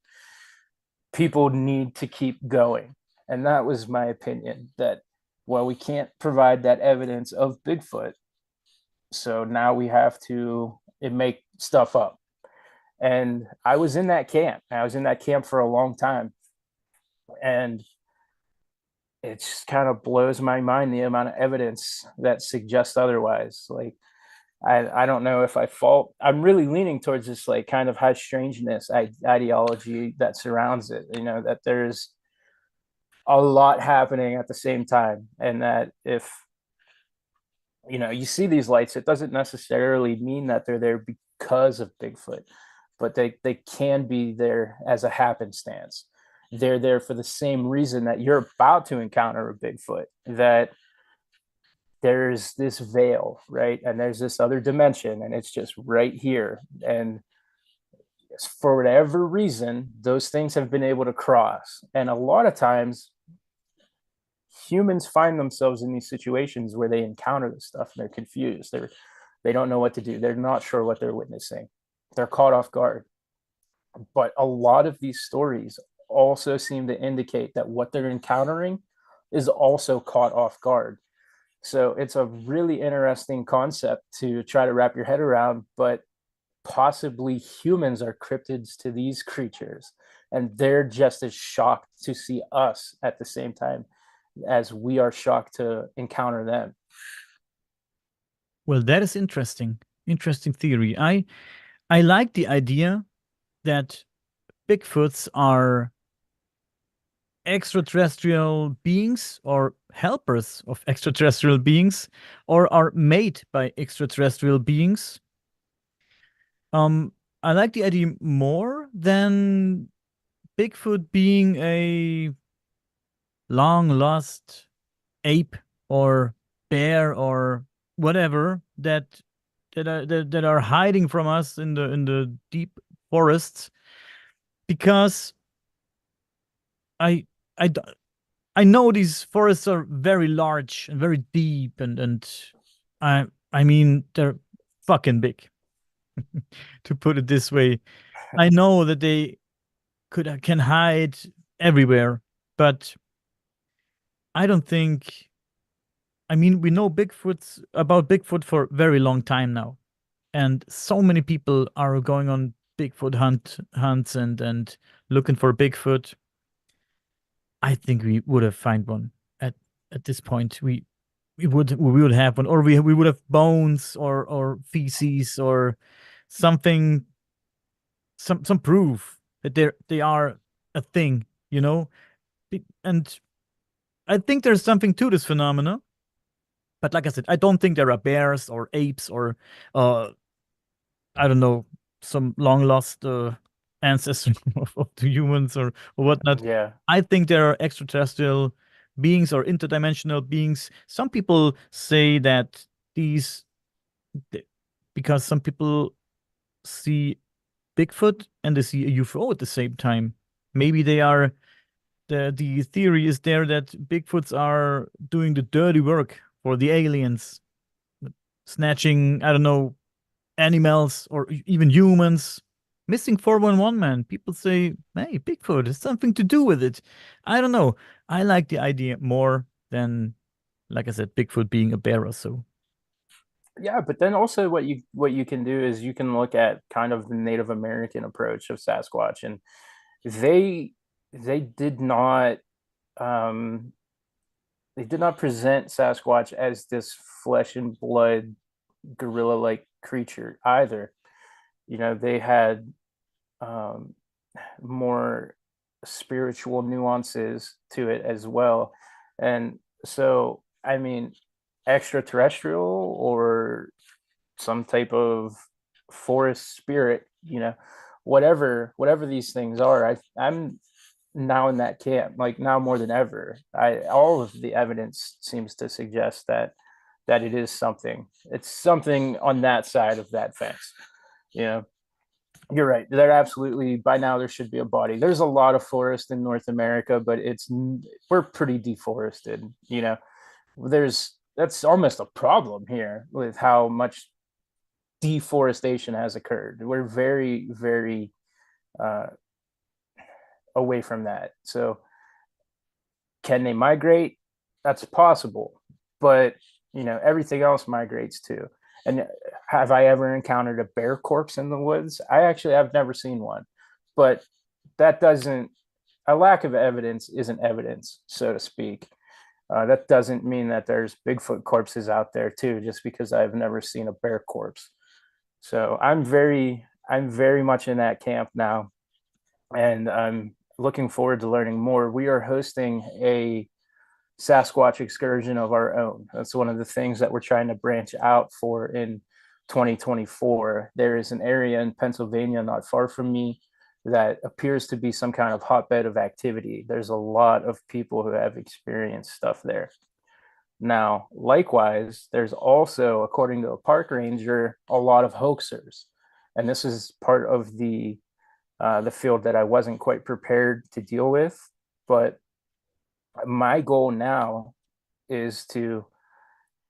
People need to keep going. And that was my opinion, that, well, we can't provide that evidence of Bigfoot, so now we have to make stuff up. And I was in that camp. I was in that camp for a long time. And it just kind of blows my mind the amount of evidence that suggests otherwise. Like, I don't know if I'm really leaning towards this like kind of high strangeness ideology that surrounds it, that there's a lot happening at the same time. And that if, you see these lights, it doesn't necessarily mean that they're there because of Bigfoot, but they can be there as a happenstance. They're there for the same reason that you're about to encounter a Bigfoot, that there's this veil, right? And there's this other dimension, and it's just right here. And for whatever reason, those things have been able to cross. And a lot of times, humans find themselves in these situations where they encounter this stuff and they're confused. They don't know what to do. They're not sure what they're witnessing. They're caught off guard. But a lot of these stories also seem to indicate that what they're encountering is also caught off guard. So it's a really interesting concept to try to wrap your head around, but possibly humans are cryptids to these creatures, and they're just as shocked to see us at the same time as we are shocked to encounter them. Well, that is interesting. Interesting theory. I like the idea that Bigfoots are extraterrestrial beings or helpers of extraterrestrial beings, or are made by extraterrestrial beings. I like the idea more than Bigfoot being a long lost ape or bear or whatever that are hiding from us in the deep forests, because I know these forests are very large and very deep, and I mean they're fucking big, to put it this way. I know that they can hide everywhere, but I don't think. I mean, we know Bigfoot for a very long time now, and so many people are going on Bigfoot hunts and looking for Bigfoot. I think we would have find one at this point. We would have one, or we would have bones or feces or something, some proof that they are a thing, you know. And I think there's something to this phenomena. But like I said, I don't think there are bears or apes or uh I don't know, some long lost ancestor of the humans or whatnot. Yeah. I think there are extraterrestrial beings or interdimensional beings. Some people say that these, th- because some people see Bigfoot and they see a UFO at the same time. Maybe they are, the theory is there that Bigfoots are doing the dirty work for the aliens, snatching, I don't know, animals or even humans. Missing 411 man. People say, hey, Bigfoot has something to do with it. I don't know. I like the idea more than, like I said, Bigfoot being a bear or so. Yeah, but then also what you can do is you can look at kind of the Native American approach of Sasquatch, and they they did not um they did not present Sasquatch as this flesh and blood gorilla like creature either. They had um more spiritual nuances to it as well. And so, I mean, extraterrestrial or some type of forest spirit, whatever these things are, I'm now in that camp, like now more than ever. All of the evidence seems to suggest that it is something. It's something on that side of that fence. You know, you're right. There absolutely, by now there should be a body. There's a lot of forest in North America, but we're pretty deforested. There's That's almost a problem here with how much deforestation has occurred. We're very, very uh, away from that. So can they migrate? That's possible, but everything else migrates too. And have I ever encountered a bear corpse in the woods? I've never seen one, but that doesn't a lack of evidence isn't evidence, so to speak. That doesn't mean that there's Bigfoot corpses out there too, just because I've never seen a bear corpse. So I'm very much in that camp now, and I'm looking forward to learning more. We are hosting a Sasquatch excursion of our own. That's one of the things that we're trying to branch out for in 2024. There is an area in Pennsylvania not far from me that appears to be some kind of hotbed of activity. There's a lot of people who have experienced stuff there. Now, likewise, there's also, according to a park ranger, a lot of hoaxers. And this is part of the field that I wasn't quite prepared to deal with. But my goal now is to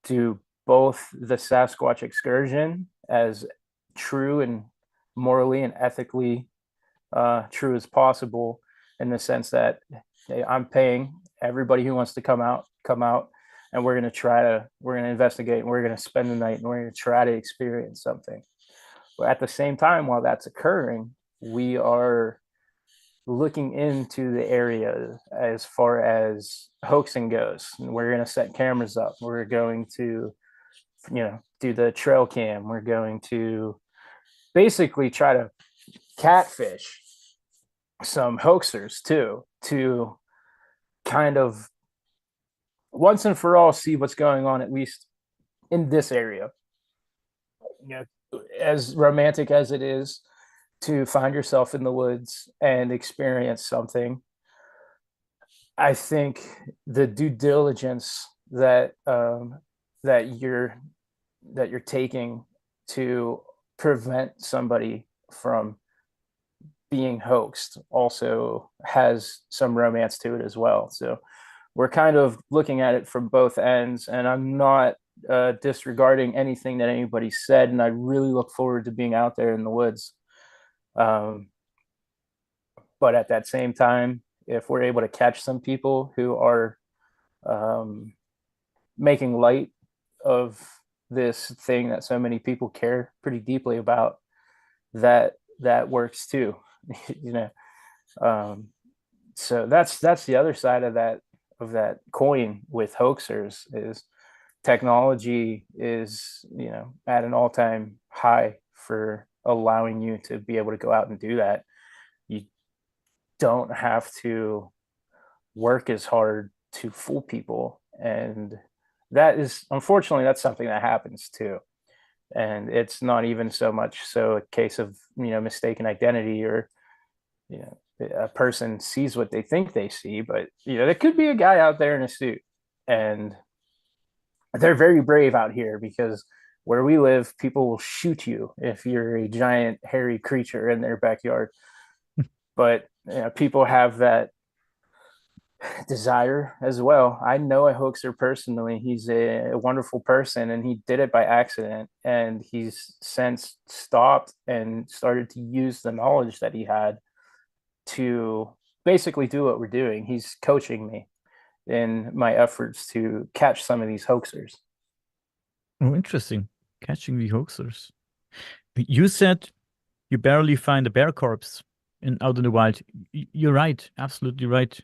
do both the Sasquatch excursion as true and morally and ethically true as possible, in the sense that, hey, I'm paying everybody who wants to come out, and we're gonna investigate, and we're gonna spend the night, and we're gonna try to experience something. But at the same time, while that's occurring, we are looking into the area as far as hoaxing goes. And we're going to set cameras up. We're going to, do the trail cam. We're going to basically try to catfish some hoaxers too, to kind of once and for all see what's going on, at least in this area. As romantic as it is to find yourself in the woods and experience something, I think the due diligence that you're taking to prevent somebody from being hoaxed also has some romance to it as well. So we're kind of looking at it from both ends, and I'm not disregarding anything that anybody said, and I really look forward to being out there in the woods. But at that same time, if we're able to catch some people who are making light of this thing that so many people care pretty deeply about, that works too. you know so that's the other side of that coin with hoaxers. Is technology is at an all-time high for allowing you to be able to go out and do that. You don't have to work as hard to fool people, and that is, unfortunately, that's something that happens too. And it's not even so much so a case of mistaken identity, or a person sees what they think they see, but there could be a guy out there in a suit. And they're very brave out here, because where we live, people will shoot you if you're a giant hairy creature in their backyard. But people have that desire as well. I know a hoaxer personally. He's a wonderful person, and he did it by accident, and he's since stopped and started to use the knowledge that he had to basically do what we're doing. He's coaching me in my efforts to catch some of these hoaxers. Oh, interesting. Catching the hoaxers. You said you barely find a bear corpse out in the wild. You're right. Absolutely right.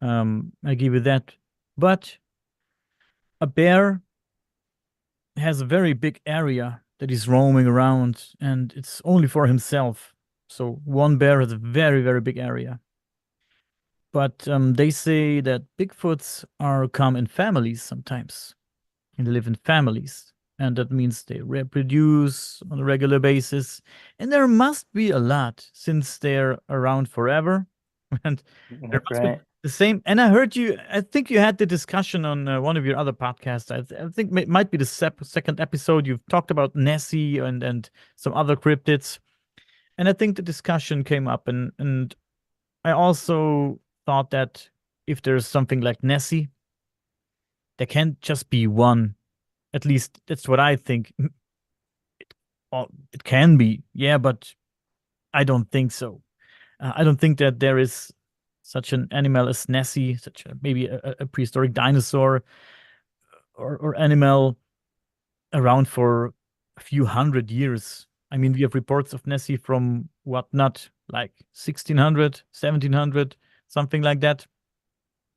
I give you that. But a bear has a very big area that he's roaming around, and it's only for himself. So one bear has a very, very big area. But they say that Bigfoots come in families sometimes, and they live in families. And that means they reproduce on a regular basis. And there must be a lot, since they're around forever. And there must be Right. the same. And I think you had the discussion on one of your other podcasts. I think it might be the second episode. You've talked about Nessie and some other cryptids. And I think the discussion came up. And I also thought that if there's something like Nessie, there can't just be one. At least that's what I think. It can be, yeah, but I don't think so. I don't think that there is such an animal as Nessie, maybe a prehistoric dinosaur or animal around for a few hundred years. I mean, we have reports of Nessie from whatnot, like 1600, 1700, something like that,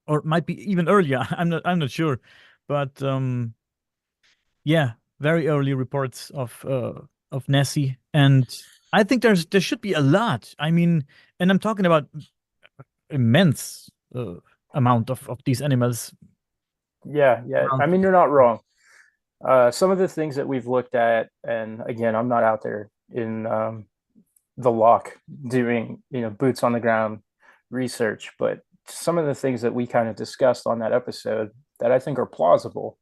or it might be even earlier. I'm not sure, but yeah, very early reports of Nessie, and I think there should be a lot. I mean, and I'm talking about immense amount of these animals. Yeah. Around. I mean, you're not wrong. Some of the things that we've looked at, and again, I'm not out there in the lock doing boots on the ground research, but some of the things that we kind of discussed on that episode that I think are plausible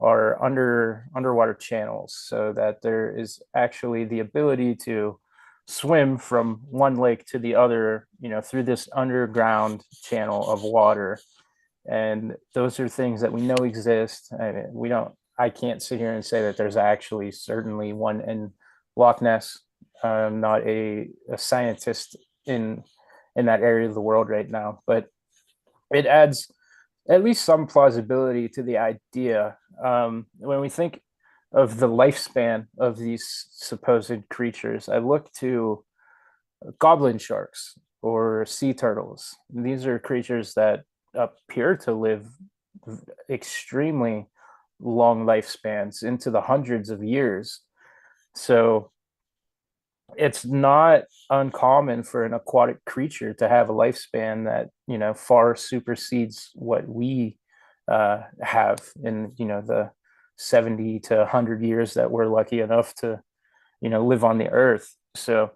are underwater channels, so that there is actually the ability to swim from one lake to the other, through this underground channel of water. And those are things that we know exist. I mean, I can't sit here and say that there's actually certainly one in Loch Ness. I'm not a scientist in that area of the world right now, but it adds at least some plausibility to the idea. When we think of the lifespan of these supposed creatures, I look to goblin sharks or sea turtles. These are creatures that appear to live extremely long lifespans, into the hundreds of years. So it's not uncommon for an aquatic creature to have a lifespan that far supersedes what we have in the 70 to 100 years that we're lucky enough to live on the earth. So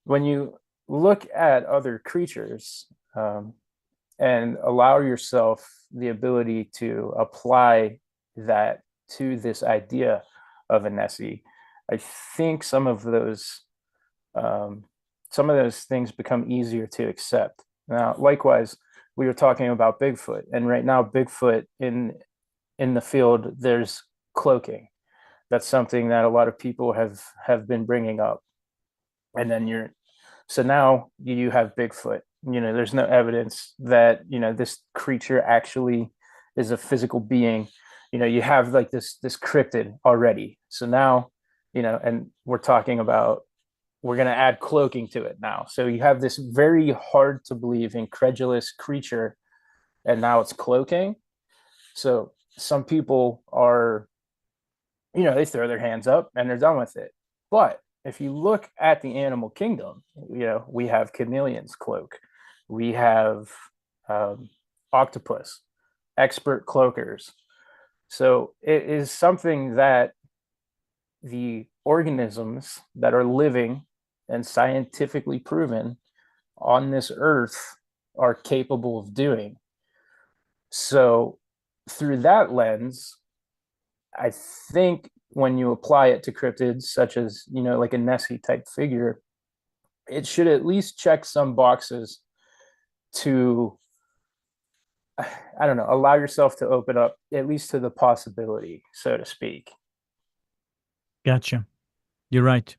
when you look at other creatures, and allow yourself the ability to apply that to this idea of a Nessie, I think some of those things become easier to accept. Now, likewise, we were talking about Bigfoot, and right now, Bigfoot in the field, there's cloaking. That's something that a lot of people have been bringing up. And then you're So now you have Bigfoot. There's no evidence that, this creature actually is a physical being. You have like this cryptid already. So now, and we're going to add cloaking to it now. So you have this very hard to believe, incredulous creature, and now it's cloaking. So some people are, they throw their hands up and they're done with it. But if you look at the animal kingdom, we have chameleons cloak, we have octopus, expert cloakers. So it is something that the organisms that are living and scientifically proven on this earth are capable of doing. So through that lens, I think when you apply it to cryptids, such as, like a Nessie type figure, it should at least check some boxes to, I don't know, allow yourself to open up at least to the possibility, so to speak. Gotcha. You're right.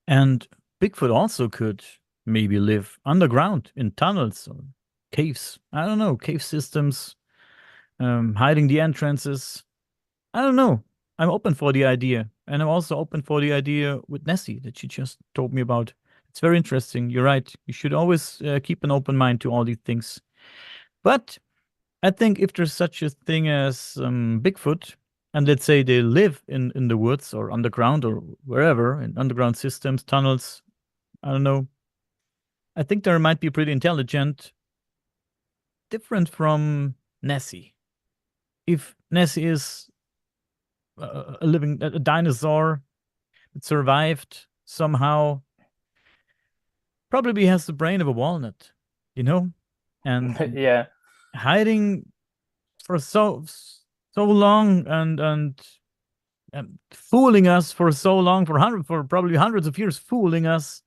And Bigfoot also could maybe live underground in tunnels or caves. I don't know, cave systems, hiding the entrances. I don't know. I'm open for the idea. And I'm also open for the idea with Nessie that she just told me about. It's very interesting. You're right. You should always keep an open mind to all these things. But I think if there's such a thing as Bigfoot, and let's say they live in the woods or underground or wherever, in underground systems, tunnels, I don't know. I think they might be pretty intelligent, different from Nessie. If Nessie is a dinosaur that survived somehow, probably has the brain of a walnut, and Yeah. hiding for so long and fooling us for so long, for probably hundreds of years, fooling us.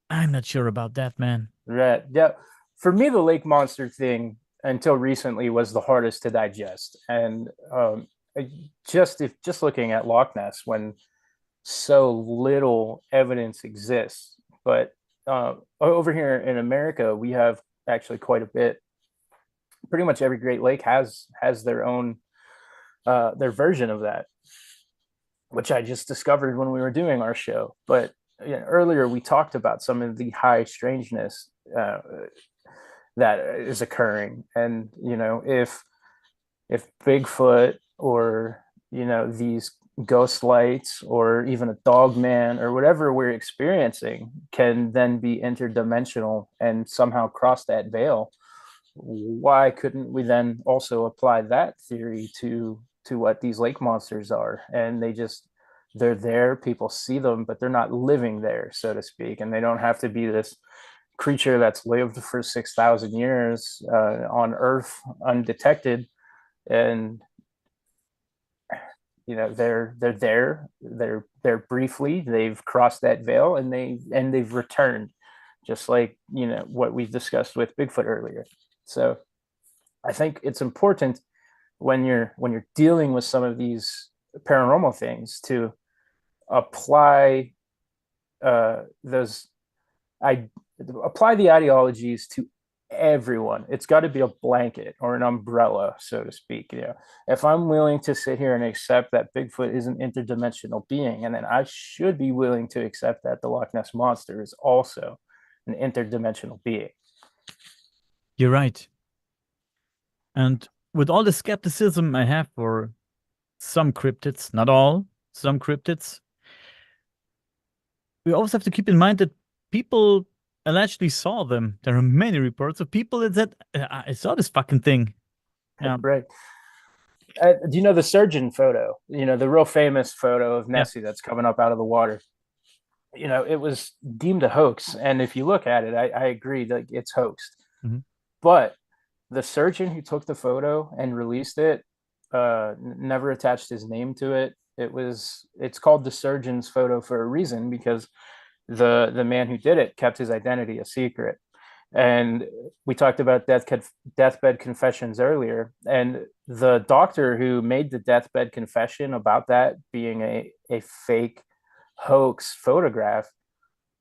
I'm not sure about that, man. Right. Yeah. For me, the lake monster thing until recently was the hardest to digest. And just looking at Loch Ness when so little evidence exists. But over here in America, we have actually quite a bit. Pretty much every Great Lake has their own their version of that, which I just discovered when we were doing our show. But earlier we talked about some of the high strangeness that is occurring, and if Bigfoot or these ghost lights or even a dog man or whatever we're experiencing can then be interdimensional and somehow cross that veil, why couldn't we then also apply that theory to what these lake monsters are? And they're there, people see them, but they're not living there, so to speak, and they don't have to be this creature that's lived for 6,000 years on Earth undetected. And they're there, they're briefly, they've crossed that veil, and they've returned, just like what we discussed with Bigfoot earlier. So I think it's important when you're dealing with some of these paranormal things to apply those I apply the ideologies to everyone. It's got to be a blanket or an umbrella, so to speak. If I'm willing to sit here and accept that Bigfoot is an interdimensional being, and then I should be willing to accept that the Loch Ness monster is also an interdimensional being. You're right. And with all the skepticism I have for some cryptids, not all, some cryptids, we always have to keep in mind that people allegedly saw them. There are many reports of people that said, I saw this fucking thing. Right. Do you know the surgeon photo? The real famous photo of Nessie that's coming up out of the water. It was deemed a hoax. And if you look at it, I agree that it's hoaxed. Mm-hmm. But the surgeon who took the photo and released it never attached his name to it. It's called the surgeon's photo for a reason, because the man who did it kept his identity a secret. And we talked about deathbed confessions earlier, and the doctor who made the deathbed confession about that being a fake hoax photograph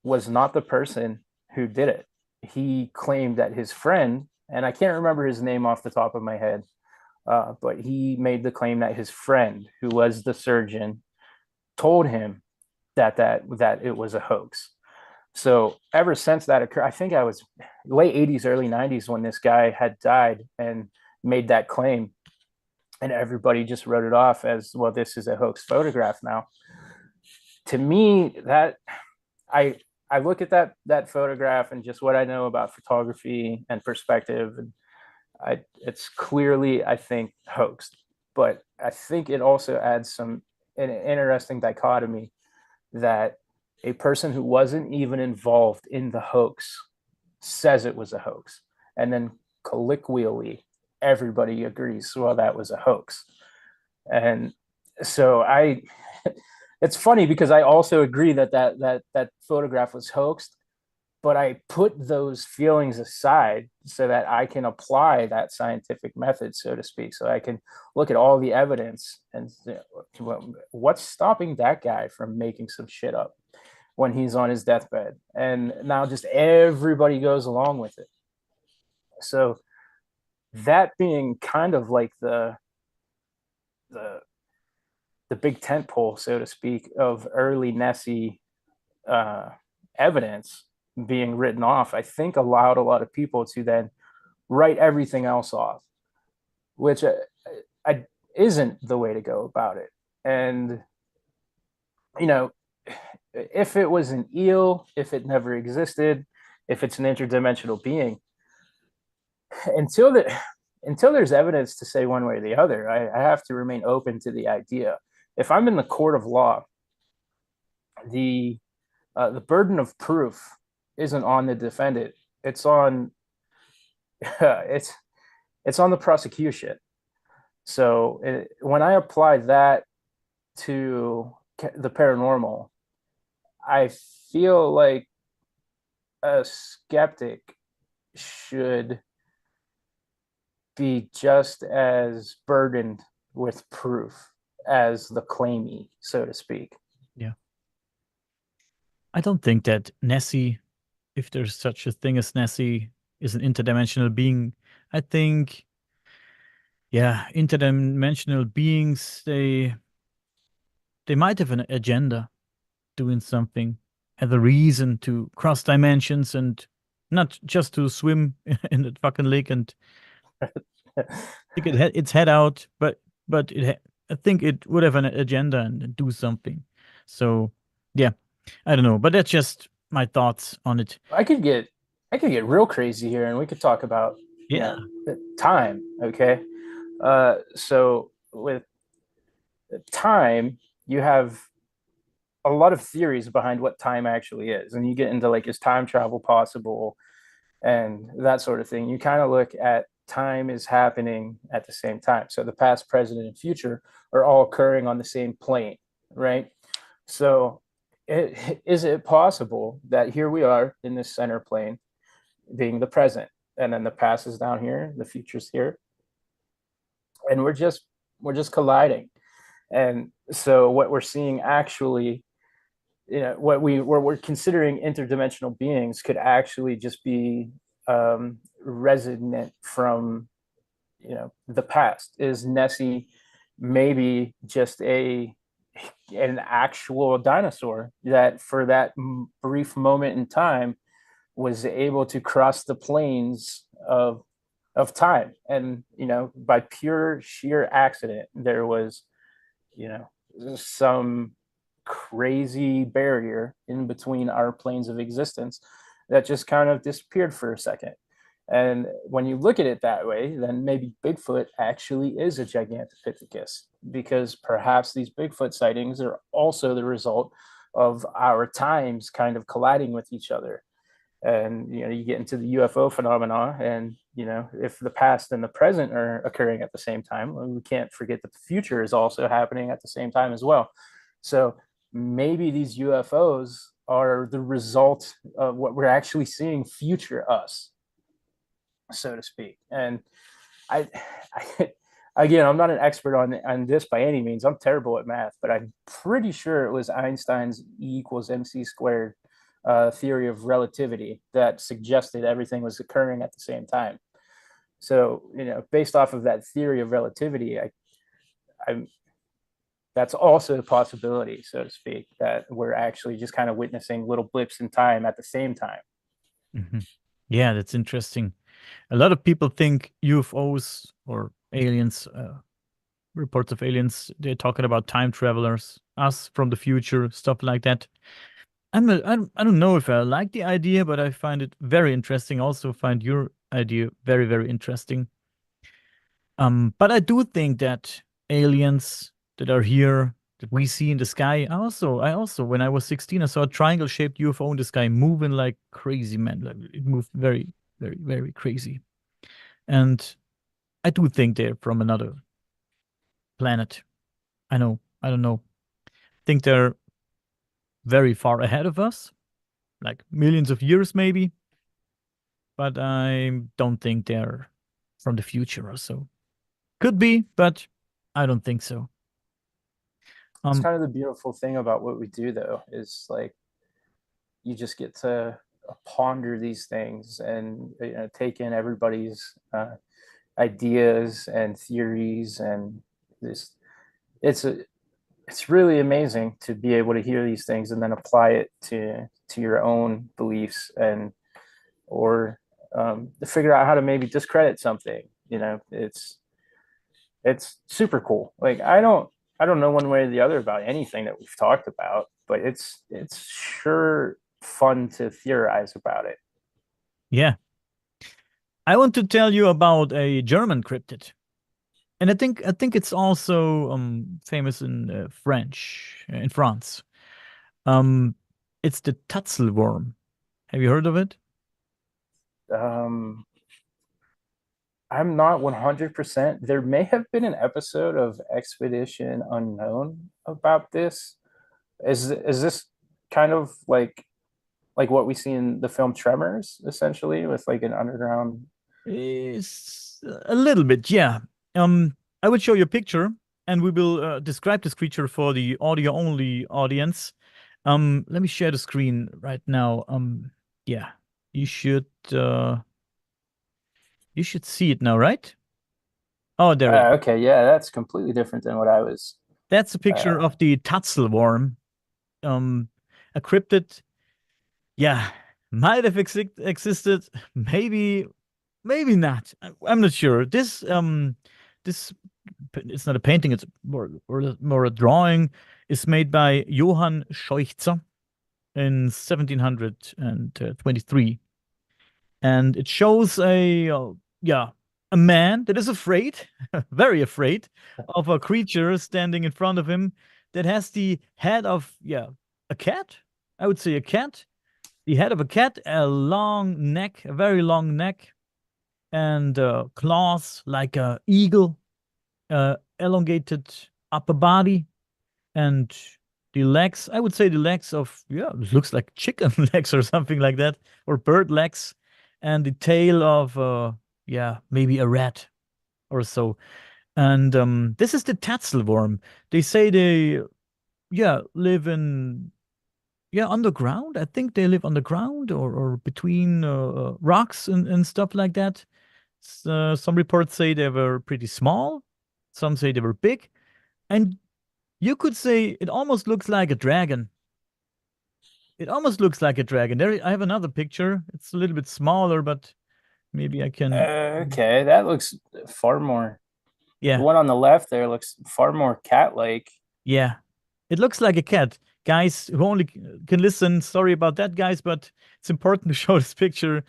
was not the person who did it. He claimed that his friend, and I can't remember his name off the top of my head, but he made the claim that his friend, who was the surgeon, told him that it was a hoax. So ever since that occurred, I think I was late 80s, early 90s when this guy had died and made that claim. And everybody just wrote it off as, well, this is a hoax photograph now. To me, that I look at that photograph and just what I know about photography and perspective, and it's clearly, I think, hoaxed. But I think it also adds an interesting dichotomy that a person who wasn't even involved in the hoax says it was a hoax, and then colloquially everybody agrees, well, that was a hoax. And so it's funny because I also agree that photograph was hoaxed, but I put those feelings aside so that I can apply that scientific method, so to speak. So I can look at all the evidence and what's stopping that guy from making some shit up when he's on his deathbed. And now just everybody goes along with it. So that being kind of like the big tent pole, so to speak, of early Nessie evidence being written off, I think allowed a lot of people to then write everything else off, which isn't the way to go about it. And, you know, if it was an eel, if it never existed, if it's an interdimensional being, until there's evidence to say one way or the other, I have to remain open to the idea. If I'm in the court of law, the burden of proof isn't on the defendant; it's on it's on the prosecution. So when I apply that to the paranormal, I feel like a skeptic should be just as burdened with proof as the claimee, so to speak. Yeah. I don't think that Nessie, if there's such a thing as Nessie, is an interdimensional being. I think, yeah, interdimensional beings, they might have an agenda, doing something, have a reason to cross dimensions and not just to swim in the fucking lake and stick its head out, but I think it would have an agenda and do something. So yeah, I don't know, but that's just my thoughts on it. I could get real crazy here, and we could talk about time. Okay, so with time, you have a lot of theories behind what time actually is, and you get into like, is time travel possible and that sort of thing. You kind of look at time is happening at the same time. So the past, present, and future are all occurring on the same plane, right? So is it possible that here we are in this center plane being the present, and then the past is down here, the future's here, and we're just colliding? And so what we're seeing actually, what we're considering interdimensional beings could actually just be resonant from, the past. Is Nessie maybe just an actual dinosaur that for that brief moment in time was able to cross the planes of time, and by pure sheer accident there was some crazy barrier in between our planes of existence that just kind of disappeared for a second? And when you look at it that way, then maybe Bigfoot actually is a gigantopithecus, because perhaps these Bigfoot sightings are also the result of our times kind of colliding with each other. And you get into the UFO phenomena, and if the past and the present are occurring at the same time, we can't forget that the future is also happening at the same time as well. So maybe these UFOs are the result of what we're actually seeing, future us, so to speak. And I again, I'm not an expert on this by any means. I'm terrible at math, but I'm pretty sure it was Einstein's E = mc² theory of relativity that suggested everything was occurring at the same time. So, based off of that theory of relativity, I'm that's also a possibility, so to speak, that we're actually just kind of witnessing little blips in time at the same time. Mm-hmm. Yeah, that's interesting. A lot of people think UFOs or aliens, reports of aliens, they're talking about time travelers, us from the future, stuff like that. I don't know if I like the idea, but I find it very interesting. Also, find your idea very, very interesting. But I do think that aliens that are here that we see in the sky. I also, when I was 16, I saw a triangle-shaped UFO in the sky moving like crazy, man. Like, it moved very, very, very crazy. And I do think they're from another planet. I know. I don't know. Think they're very far ahead of us, like millions of years maybe. But I don't think they're from the future or so. Could be, but I don't think so. It's Um, kind of the beautiful thing about what we do, though, is like you just get to ponder these things and take in everybody's ideas and theories, and this it's a it's really amazing to be able to hear these things and then apply it to your own beliefs, and or to figure out how to maybe discredit something. It's super cool. Like I don't know one way or the other about anything that we've talked about, but it's sure fun to theorize about it. yeah. I want to tell you about a German cryptid. And I think it's also famous in French in France. Um, it's the Tatzelworm. Have you heard of it? um I'm not 100%. There may have been an episode of Expedition Unknown about this. Is this kind of like what we see in the film Tremors, essentially, with like an underground? It's a little bit, yeah. I will show you a picture, and we will describe this creature for the audio only audience. Let me share the screen right now. Yeah, you should uh, you should see it now, right? Oh, there it is. Okay, yeah, that's completely different than what I was. That's a picture Uh, of the Tatzelworm, um, a cryptid. Yeah, might have existed, maybe, maybe not. I'm not sure. This it's not a painting. It's more a drawing. Is made by Johann Scheuchzer in 1723, and it shows a man that is afraid, very afraid, of a creature standing in front of him that has the head of a cat. I would say a cat, the head of a cat, a long neck, a very long neck, and claws like a eagle, elongated upper body, and the legs. I would say the legs of it looks like chicken legs or something like that, or bird legs, and the tail of maybe a rat or so. And this is the Tatzelworm. They say they live in underground. I think they live underground or between rocks and stuff like that. Some reports say they were pretty small. Some say they were big. And you could say it almost looks like a dragon. It almost looks like a dragon. There, I have another picture. It's a little bit smaller, but maybe I can. okay, that looks far more. The Yeah, one on the left there looks far more cat-like. yeah. It looks like a cat. Guys who only can listen, sorry about that, guys, but it's important to show this picture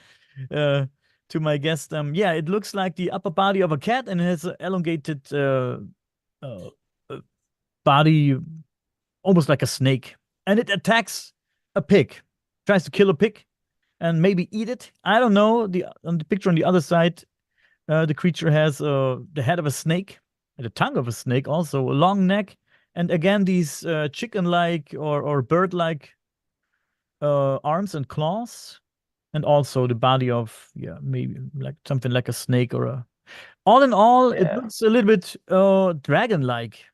uh, to my guest. Yeah, it looks like the upper body of a cat, and it has an elongated uh, uh, body, almost like a snake. And it attacks a pig, tries to kill a pig, and maybe eat it. I don't know. On the picture on the other side, the creature has the head of a snake, and the tongue of a snake, also a long neck, and again these chicken-like or bird-like arms and claws, and also the body of maybe like something like a snake or a. All in all, it Yeah. looks a little bit dragon-like.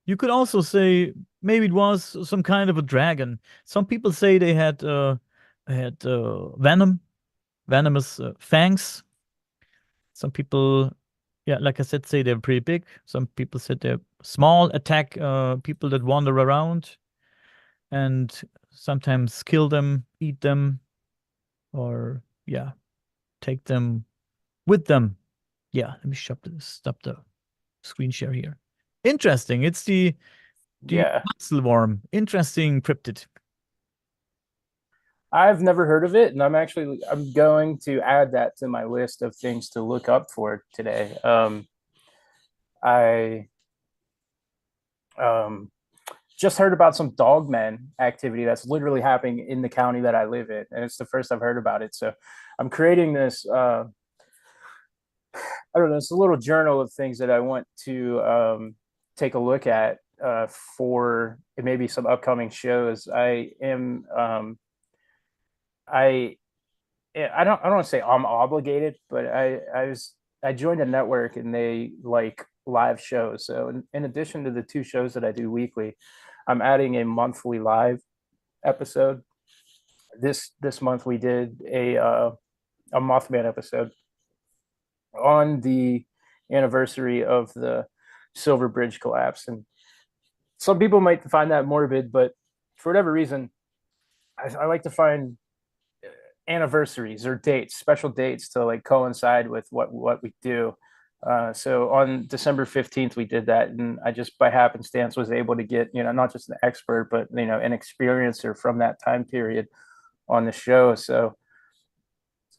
You could also say maybe it was some kind of a dragon. Some people say they had venomous fangs. Some people, yeah, like I said, say they're pretty big. Some people said they're small, attack people that wander around, and sometimes kill them, eat them, or yeah, take them with them. Yeah, let me stop the screen share here. Interesting. It's the Yeah, worm. Interesting cryptid. I've never heard of it, and I'm going to add that to my list of things to look up for today. I just heard about some dogmen activity that's literally happening in the county that I live in, and it's the first I've heard about it. So I'm creating this. I don't know. It's a little journal of things that I want to take a look at for maybe some upcoming shows. I don't want to say I'm obligated, but I joined a network and they like live shows. So in addition to the 2 shows that I do weekly, I'm adding a monthly live episode. This month we did a Mothman episode on the anniversary of the Silver Bridge collapse, and some people might find that morbid, but for whatever reason, I like to find anniversaries or dates, special dates to like coincide with what we do. So on December 15th, we did that. And I just by happenstance was able to get, not just an expert, but, an experiencer from that time period on the show. So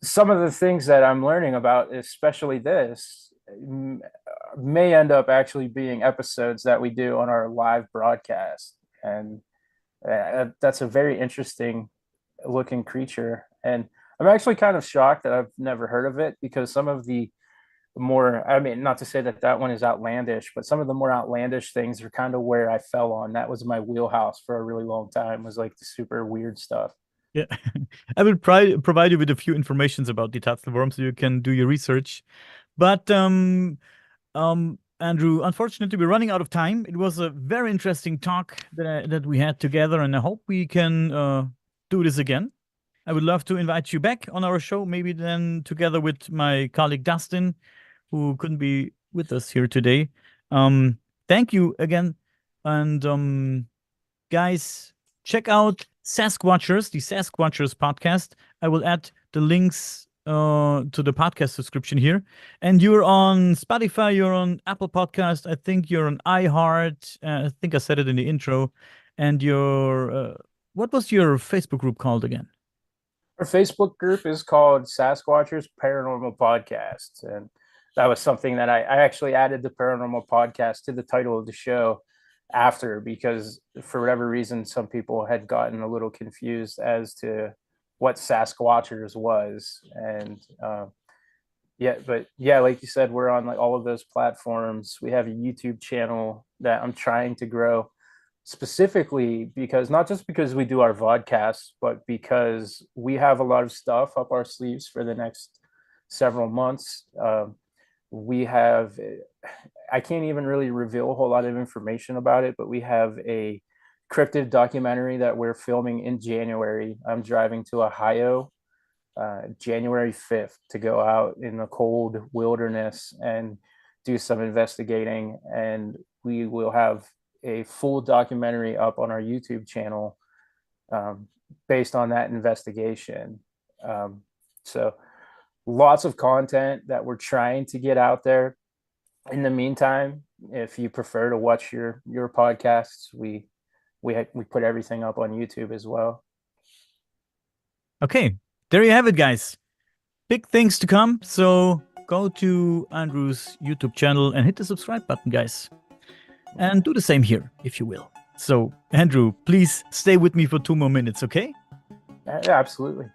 some of the things that I'm learning about, especially this, may end up actually being episodes that we do on our live broadcast. And that's a very interesting looking creature. And I'm actually kind of shocked that I've never heard of it, because some of the more, I mean, not to say that one is outlandish, but some of the more outlandish things are kind of where I fell on. That was my wheelhouse for a really long time, was like the super weird stuff. Yeah, I will provide you with a few informations about the worm so you can do your research. But Andrew, unfortunately, we're running out of time. It was a very interesting talk that we had together, and I hope we can do this again. I would love to invite you back on our show, maybe then together with my colleague Dustin, who couldn't be with us here today. Thank you again, and guys, check out SasqWatchers, the SasqWatchers podcast. I will add the links to the podcast description here. And you're on Spotify, you're on Apple Podcast, I think you're on iHeart. I think I said it in the intro. And what was your Facebook group called again? Our Facebook group is called SasqWatchers Paranormal Podcast. And that was something that I actually added the Paranormal Podcast to the title of the show after, because for whatever reason, some people had gotten a little confused as to what SasqWatchers was. And like you said, we're on like all of those platforms. We have a YouTube channel that I'm trying to grow, specifically because not just because we do our vodcasts, but because we have a lot of stuff up our sleeves for the next several months. I can't even really reveal a whole lot of information about it, but we have a cryptid documentary that we're filming in January. I'm driving to Ohio January 5th to go out in the cold wilderness and do some investigating, and we will have a full documentary up on our YouTube channel based on that investigation. So lots of content that we're trying to get out there. In the meantime, if you prefer to watch your podcasts, we put everything up on YouTube as well. Okay, there you have it, guys. Big things to come. So go to Andrew's YouTube channel and hit the subscribe button, guys. And do the same here, if you will. So, Andrew, please stay with me for 2 more minutes, okay? Yeah, absolutely.